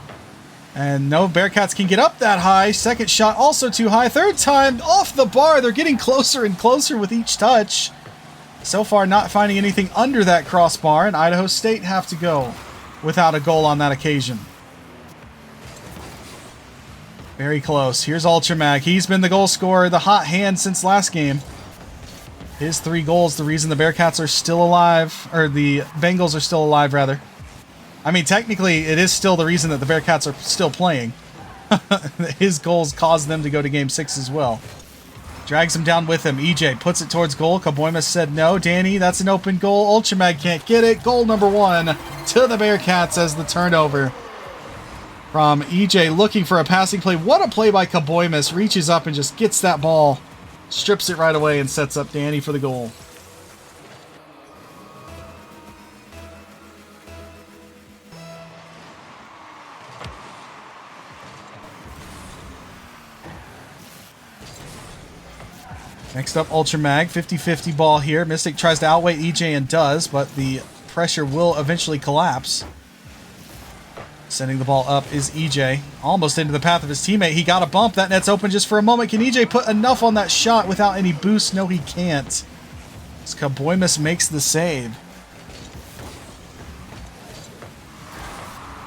and no Bearcats can get up that high. Second shot also too high. Third time off the bar. They're getting closer and closer with each touch. So far not finding anything under that crossbar, and Idaho State have to go without a goal on that occasion. Very close. Here's Ultramag. He's been the goal scorer, the hot hand since last game. His 3 goals, the reason the Bearcats are still alive, or the Bengals are still alive, rather. I mean, technically, it is still the reason that the Bearcats are still playing. His goals caused them to go to Game 6 as well. Drags him down with him. EJ puts it towards goal. Kaboymas said no. Danny, that's an open goal. Ultramag can't get it. Goal number 1 to the Bearcats as the turnover from EJ looking for a passing play. What a play by Kaboymas. Reaches up and just gets that ball. Strips it right away and sets up Danny for the goal. Next up, Ultramag. 50-50 ball here. Mystic tries to outweigh EJ and does, but the pressure will eventually collapse. Sending the ball up is EJ. Almost into the path of his teammate. He got a bump. That net's open just for a moment. Can EJ put enough on that shot without any boost? No, he can't. As Kaboymas makes the save.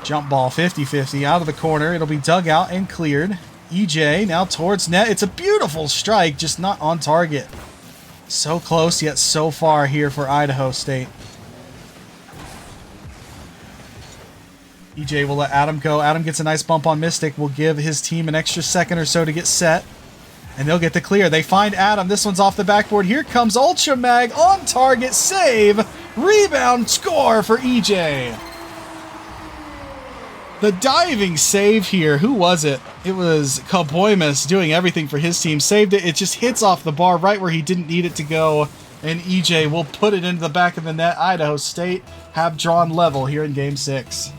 Jump ball 50-50 out of the corner. It'll be dug out and cleared. EJ now towards net. It's a beautiful strike, just not on target. So close, yet so far here for Idaho State. EJ will let Adam go. Adam gets a nice bump on Mystic. Will give his team an extra second or so to get set. And they'll get the clear. They find Adam. This one's off the backboard. Here comes Ultra Mag on target. Save. Rebound. Score for EJ. The diving save here. Who was it? It was Kaboimus doing everything for his team. Saved it. It just hits off the bar right where he didn't need it to go. And EJ will put it into the back of the net. Idaho State have drawn level here in Game 6.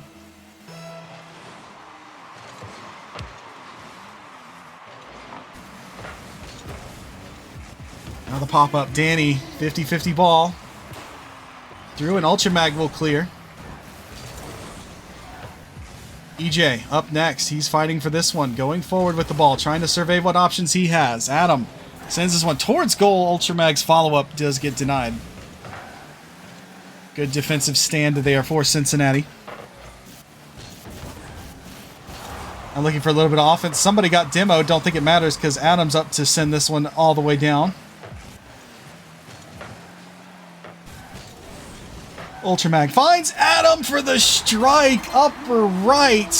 Now the pop-up. Danny, 50-50 ball. Through, and Ultra Mag will clear. EJ up next. He's fighting for this one. Going forward with the ball. Trying to survey what options he has. Adam sends this one towards goal. Ultra Mag's follow-up does get denied. Good defensive stand there for Cincinnati. I'm looking for a little bit of offense. Somebody got demoed. Don't think it matters because Adam's up to send this one all the way down. Ultramag finds Adam for the strike. Upper right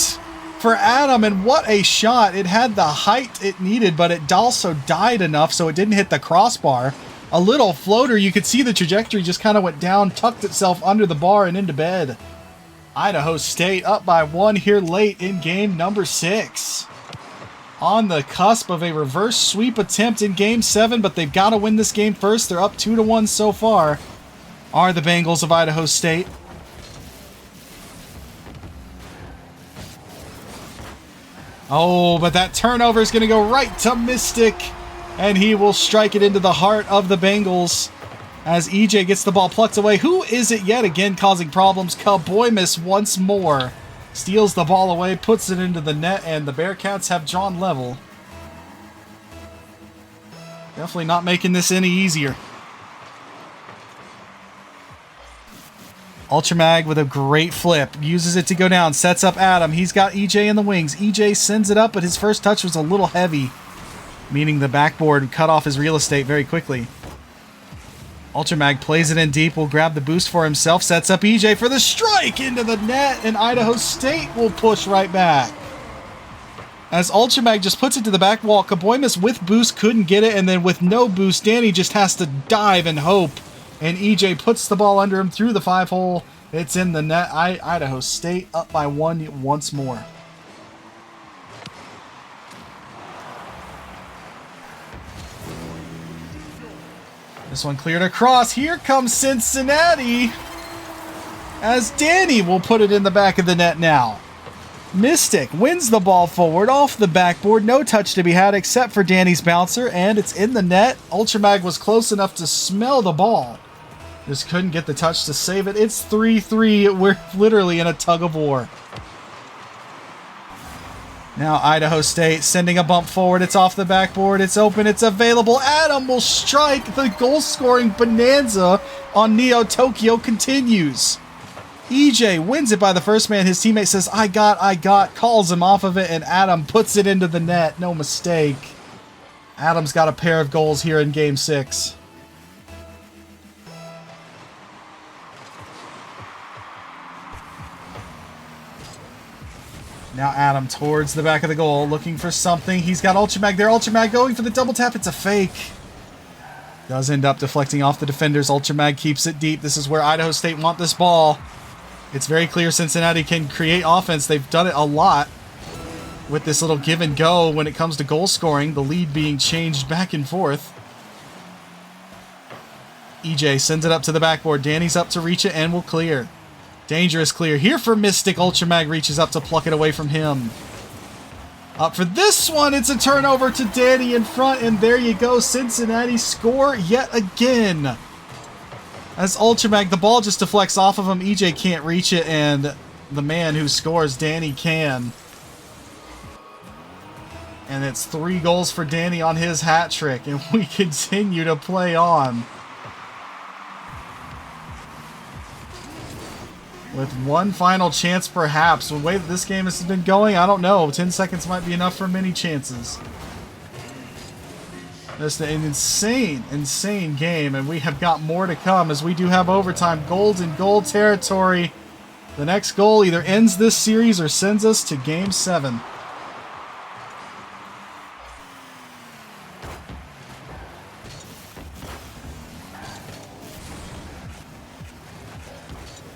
for Adam, and what a shot. It had the height it needed, but it also died enough so it didn't hit the crossbar. A little floater. You could see the trajectory just kind of went down, tucked itself under the bar and into bed. Idaho State up by 1 here late in game number 6. On the cusp of a reverse sweep attempt in game 7, but they've got to win this game first. They're up 2-1 so far. Are the Bengals of Idaho State. Oh, but that turnover is going to go right to Mystic, and he will strike it into the heart of the Bengals as EJ gets the ball plucked away. Who is it yet again causing problems? Kaboimus once more steals the ball away, puts it into the net, and the Bearcats have drawn level. Definitely not making this any easier. Ultramag with a great flip. Uses it to go down. Sets up Adam. He's got EJ in the wings. EJ sends it up, but his first touch was a little heavy, meaning the backboard cut off his real estate very quickly. Ultramag plays it in deep. Will grab the boost for himself. Sets up EJ for the strike into the net, and Idaho State will push right back. As Ultramag just puts it to the back wall, Kaboimus with boost couldn't get it, and then with no boost, Danny just has to dive and hope. And EJ puts the ball under him through the 5-hole. It's in the net. Idaho State up by 1 once more. This one cleared across. Here comes Cincinnati, as Danny will put it in the back of the net now. Mystic wins the ball forward off the backboard. No touch to be had except for Danny's bouncer, and it's in the net. Ultramag was close enough to smell the ball. Just couldn't get the touch to save it. It's 3-3. We're literally in a tug of war. Now Idaho State sending a bump forward. It's off the backboard. It's open. It's available. Adam will strike. The goal-scoring bonanza on Neo Tokyo continues. EJ wins it by the first man. His teammate says, I got, calls him off of it, and Adam puts it into the net. No mistake. Adam's got a pair of goals here in Game 6. Now Adam towards the back of the goal, looking for something. He's got Ultramag there. Ultramag going for the double tap. It's a fake. Does end up deflecting off the defenders. Ultramag keeps it deep. This is where Idaho State want this ball. It's very clear Cincinnati can create offense. They've done it a lot with this little give and go when it comes to goal scoring. The lead being changed back and forth. EJ sends it up to the backboard. Danny's up to reach it and will clear. Dangerous clear here for Mystic. Ultramag reaches up to pluck it away from him. Up for this one. It's a turnover to Danny in front, and there you go. Cincinnati score yet again. As Ultramag, the ball just deflects off of him. EJ can't reach it, and the man who scores, Danny, can. And it's 3 goals for Danny on his hat trick, and we continue to play on. With one final chance, perhaps. The way that this game has been going, I don't know. 10 seconds might be enough for many chances. Just an insane, insane game, and we have got more to come as we do have overtime. Gold in goal territory. The next goal either ends this series or sends us to Game 7.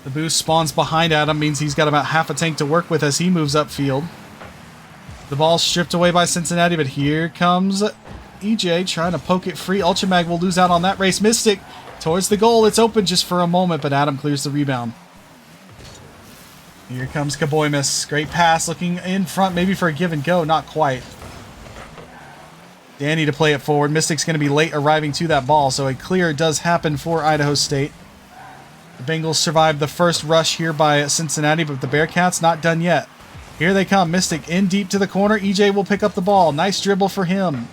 The boost spawns behind Adam, means he's got about half a tank to work with as he moves upfield. The ball's stripped away by Cincinnati, but here comes EJ trying to poke it free. Ultramag will lose out on that race. Mystic towards the goal. It's open just for a moment, but Adam clears the rebound. Here comes Kaboymas. Great pass, looking in front, maybe for a give and go. Not quite. Danny to play it forward. Mystic's going to be late arriving to that ball, so a clear does happen for Idaho State. The Bengals survived the first rush here by Cincinnati, but the Bearcats not done yet. Here they come. Mystic in deep to the corner. EJ will pick up the ball. Nice dribble for him.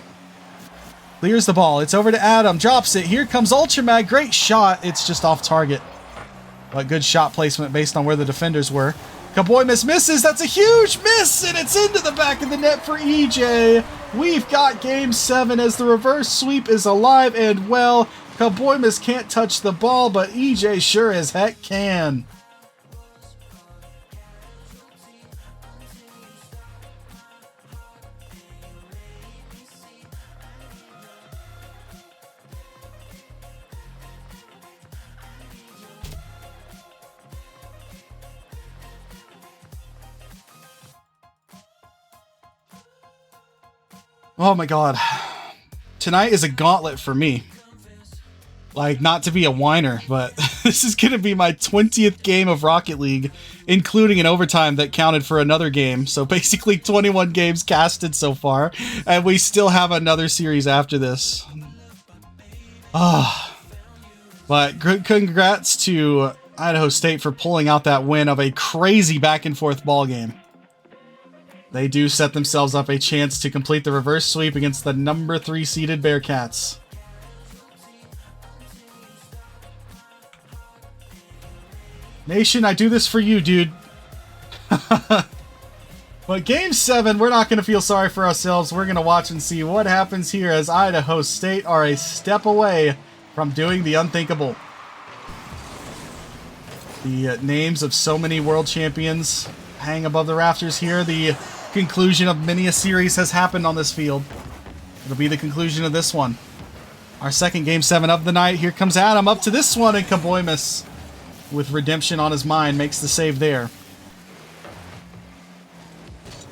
Clears the ball. It's over to Adam. Drops it. Here comes Ultramag. Great shot. It's just off target. But good shot placement based on where the defenders were. Kaboymas misses. That's a huge miss, and it's into the back of the net for EJ. We've got Game 7 as the reverse sweep is alive and well. Kaboymas can't touch the ball, but EJ sure as heck can. Oh my god. Tonight is a gauntlet for me. Like, not to be a whiner, but this is going to be my 20th game of Rocket League, including an overtime that counted for another game. So basically 21 games casted so far, and we still have another series after this. But congrats to Idaho State for pulling out that win of a crazy back and forth ball game. They do set themselves up a chance to complete the reverse sweep against the number 3 seeded Bearcats. Nation, I do this for you, dude. But Game 7, we're not going to feel sorry for ourselves. We're going to watch and see what happens here as Idaho State are a step away from doing the unthinkable. The names of so many world champions hang above the rafters here. The conclusion of many a series has happened on this field. It'll be the conclusion of this one. Our second Game 7 of the night. Here comes Adam up to this one, and Kaboymas, with redemption on his mind, makes the save there.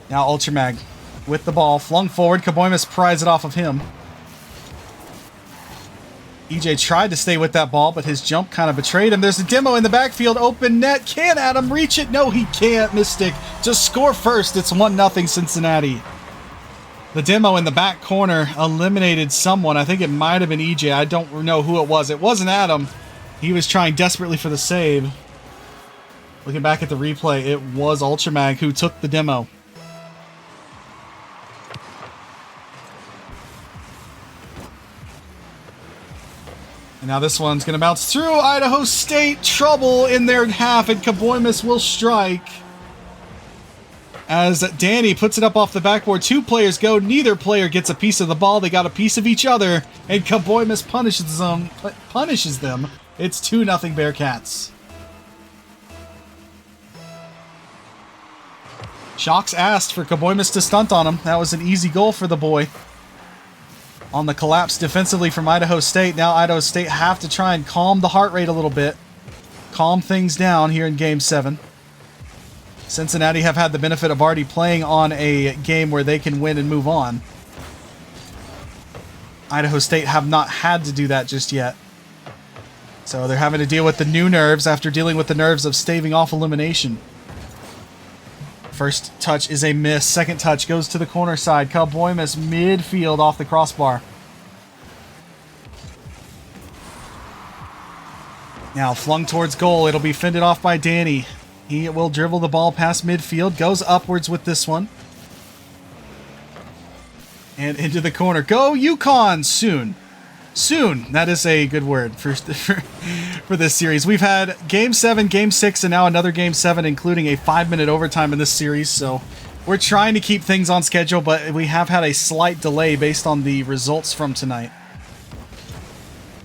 Now Ultramag with the ball, flung forward. Kaboymas pries it off of him. EJ tried to stay with that ball, but his jump kind of betrayed him. There's a demo in the backfield. Open net. Can Adam reach it? No, he can't. Mystic just score first. It's 1-0 Cincinnati. The demo in the back corner eliminated someone. I think it might have been EJ. I don't know who it was. It wasn't Adam. He was trying desperately for the save. Looking back at the replay, it was Ultramag who took the demo. And now this one's going to bounce through. Idaho State, trouble in their half, and Kaboymas will strike. As Danny puts it up off the backboard, 2 players go. Neither player gets a piece of the ball. They got a piece of each other, and Kaboymas punishes them. It's 2-0 Bearcats. Shocks asked for Kaboymas to stunt on him. That was an easy goal for the boy. On the collapse defensively from Idaho State. Now Idaho State have to try and calm the heart rate a little bit. Calm things down here in Game 7. Cincinnati have had the benefit of already playing on a game where they can win and move on. Idaho State have not had to do that just yet. So they're having to deal with the new nerves after dealing with the nerves of staving off elimination. First touch is a miss. Second touch goes to the corner side. Kaboymas midfield off the crossbar. Now flung towards goal. It'll be fended off by Danny. He will dribble the ball past midfield. Goes upwards with this one. And into the corner. Go Yukon soon. Soon. That is a good word for this series. We've had Game 7, Game 6, and now another Game 7, including a 5-minute overtime in this series. So we're trying to keep things on schedule, but we have had a slight delay based on the results from tonight.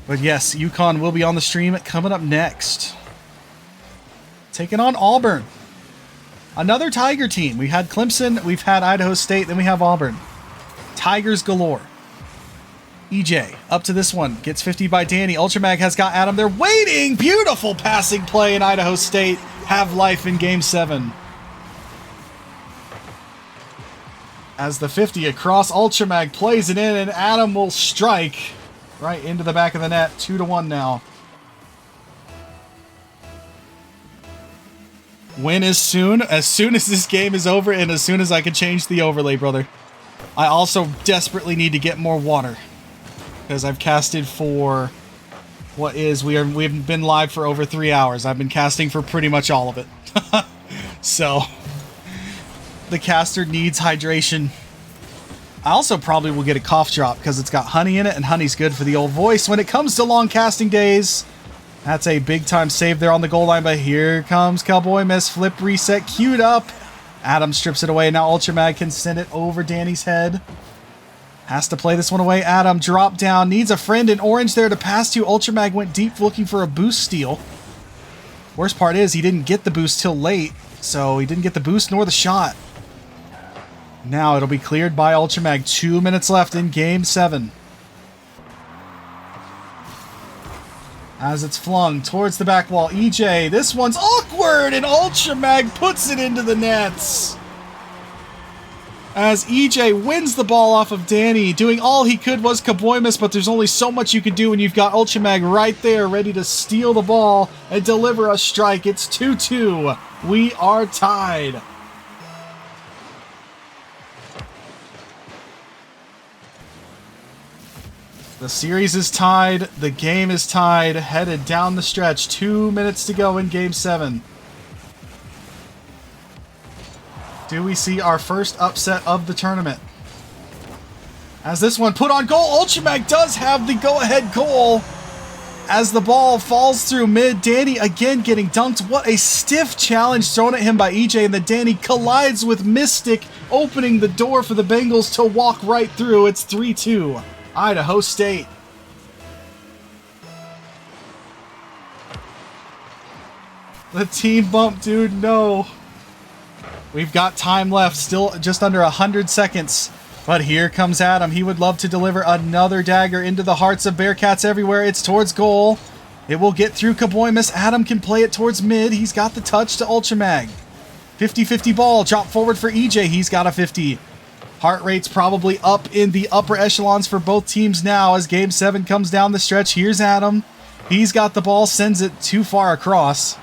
But yes, UConn will be on the stream coming up next. Taking on Auburn. Another Tiger team. We had Clemson, we've had Idaho State, then we have Auburn. Tigers galore. EJ up to this one. Gets 50 by Danny. Ultramag has got Adam. They're waiting. Beautiful passing play in Idaho State. Have life in Game 7. As the 50 across, Ultramag plays it in, and Adam will strike right into the back of the net. 2-1 now. Win is soon as this game is over, and as soon as I can change the overlay, brother. I also desperately need to get more water. Because I've casted for we've been live for over 3 hours. I've been casting for pretty much all of it. So the caster needs hydration. I also probably will get a cough drop because it's got honey in it, and honey's good for the old voice when it comes to long casting days. That's a big time save there on the goal line, but here comes Cowboy Miss. Flip reset queued up. Adam strips it away. Now Ultramag can send it over Danny's head. Has to play this one away. Adam drop down. Needs a friend in orange there to pass to. Ultramag went deep looking for a boost steal. Worst part is he didn't get the boost till late. So he didn't get the boost nor the shot. Now it'll be cleared by Ultramag. 2 minutes left in Game 7. As it's flung towards the back wall. EJ, this one's awkward, and Ultramag puts it into the nets. As EJ wins the ball off of Danny. Doing all he could was Kaboymus, but there's only so much you can do when you've got Ultramag right there ready to steal the ball and deliver a strike. It's 2-2. We are tied. The series is tied. The game is tied. Headed down the stretch. 2 minutes to go in Game 7. Do we see our first upset of the tournament? As this one put on goal, Ultramag does have the go-ahead goal. As the ball falls through mid, Danny again getting dunked. What a stiff challenge thrown at him by EJ, and then Danny collides with Mystic, opening the door for the Bengals to walk right through. It's 3-2, Idaho State. The team bump, dude, no. We've got time left, still just under 100 seconds. But here comes Adam. He would love to deliver another dagger into the hearts of Bearcats everywhere. It's towards goal. It will get through Kaboymus. Adam can play it towards mid. He's got the touch to Ultramag. 50-50 ball. Drop forward for EJ. He's got a 50. Heart rate's probably up in the upper echelons for both teams now as Game 7 comes down the stretch. Here's Adam. He's got the ball. Sends it too far across.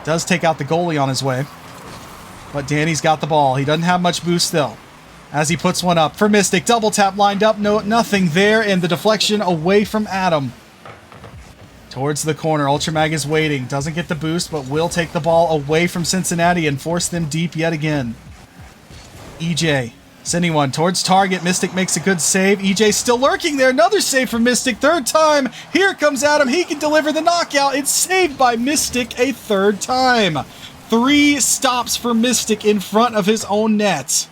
Does take out the goalie on his way. But Danny's got the ball. He doesn't have much boost still. As he puts one up for Mystic. Double tap lined up. No, nothing there. And the deflection away from Adam. Towards the corner. Ultramag is waiting. Doesn't get the boost, but will take the ball away from Cincinnati and force them deep yet again. EJ sending one towards target. Mystic makes a good save. EJ still lurking there. Another save from Mystic. Third time. Here comes Adam. He can deliver the knockout. It's saved by Mystic a third time. 3 stops for Mystic in front of his own net.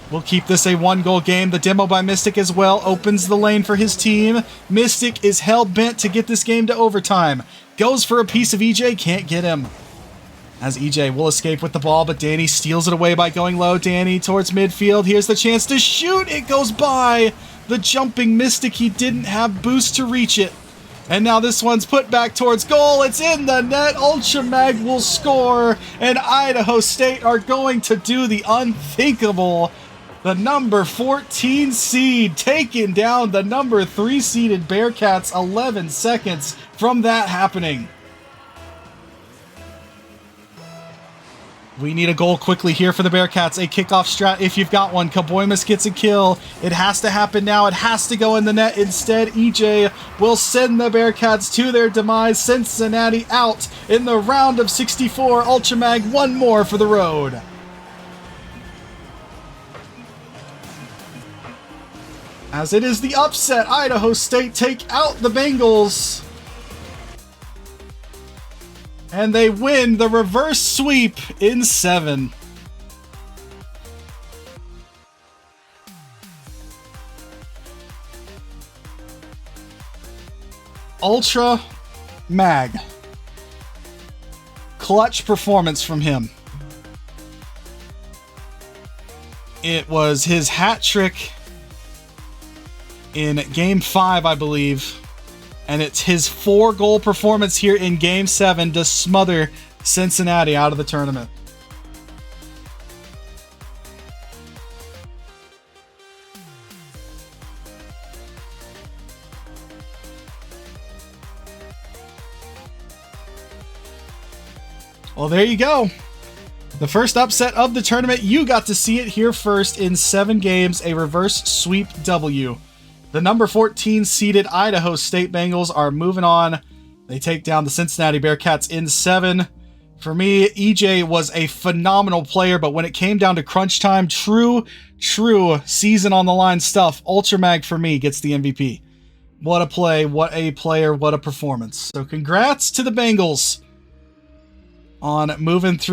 We'll keep this a 1-goal game. The demo by Mystic as well opens the lane for his team. Mystic is hell-bent to get this game to overtime. Goes for a piece of EJ, can't get him. As EJ will escape with the ball, but Danny steals it away by going low. Danny towards midfield. Here's the chance to shoot. It goes by the jumping Mystic. He didn't have boost to reach it. And now this one's put back towards goal. It's in the net. Ultramag will score. And Idaho State are going to do the unthinkable. The number 14 seed taking down the number 3 seeded Bearcats 11 seconds from that happening. We need a goal quickly here for the Bearcats. A kickoff strat if you've got one. Kaboymus gets a kill. It has to happen now. It has to go in the net. Instead, EJ will send the Bearcats to their demise. Cincinnati out in the round of 64. Ultramag one more for the road. as it is the upset. Idaho State take out the Bengals. And they win the reverse sweep in 7. Ultra Mag. Clutch performance from him. It was his hat trick in Game 5, I believe. And it's his 4-goal performance here in Game 7 to smother Cincinnati out of the tournament. Well, there you go. The first upset of the tournament. You got to see it here first in 7 games, a reverse sweep W. The number 14 seeded Idaho State Bengals are moving on. They take down the Cincinnati Bearcats in 7. For me, EJ was a phenomenal player, but when it came down to crunch time, true season on the line stuff, Ultra Mag for me gets the MVP. What a play, what a player, what a performance. So congrats to the Bengals on moving through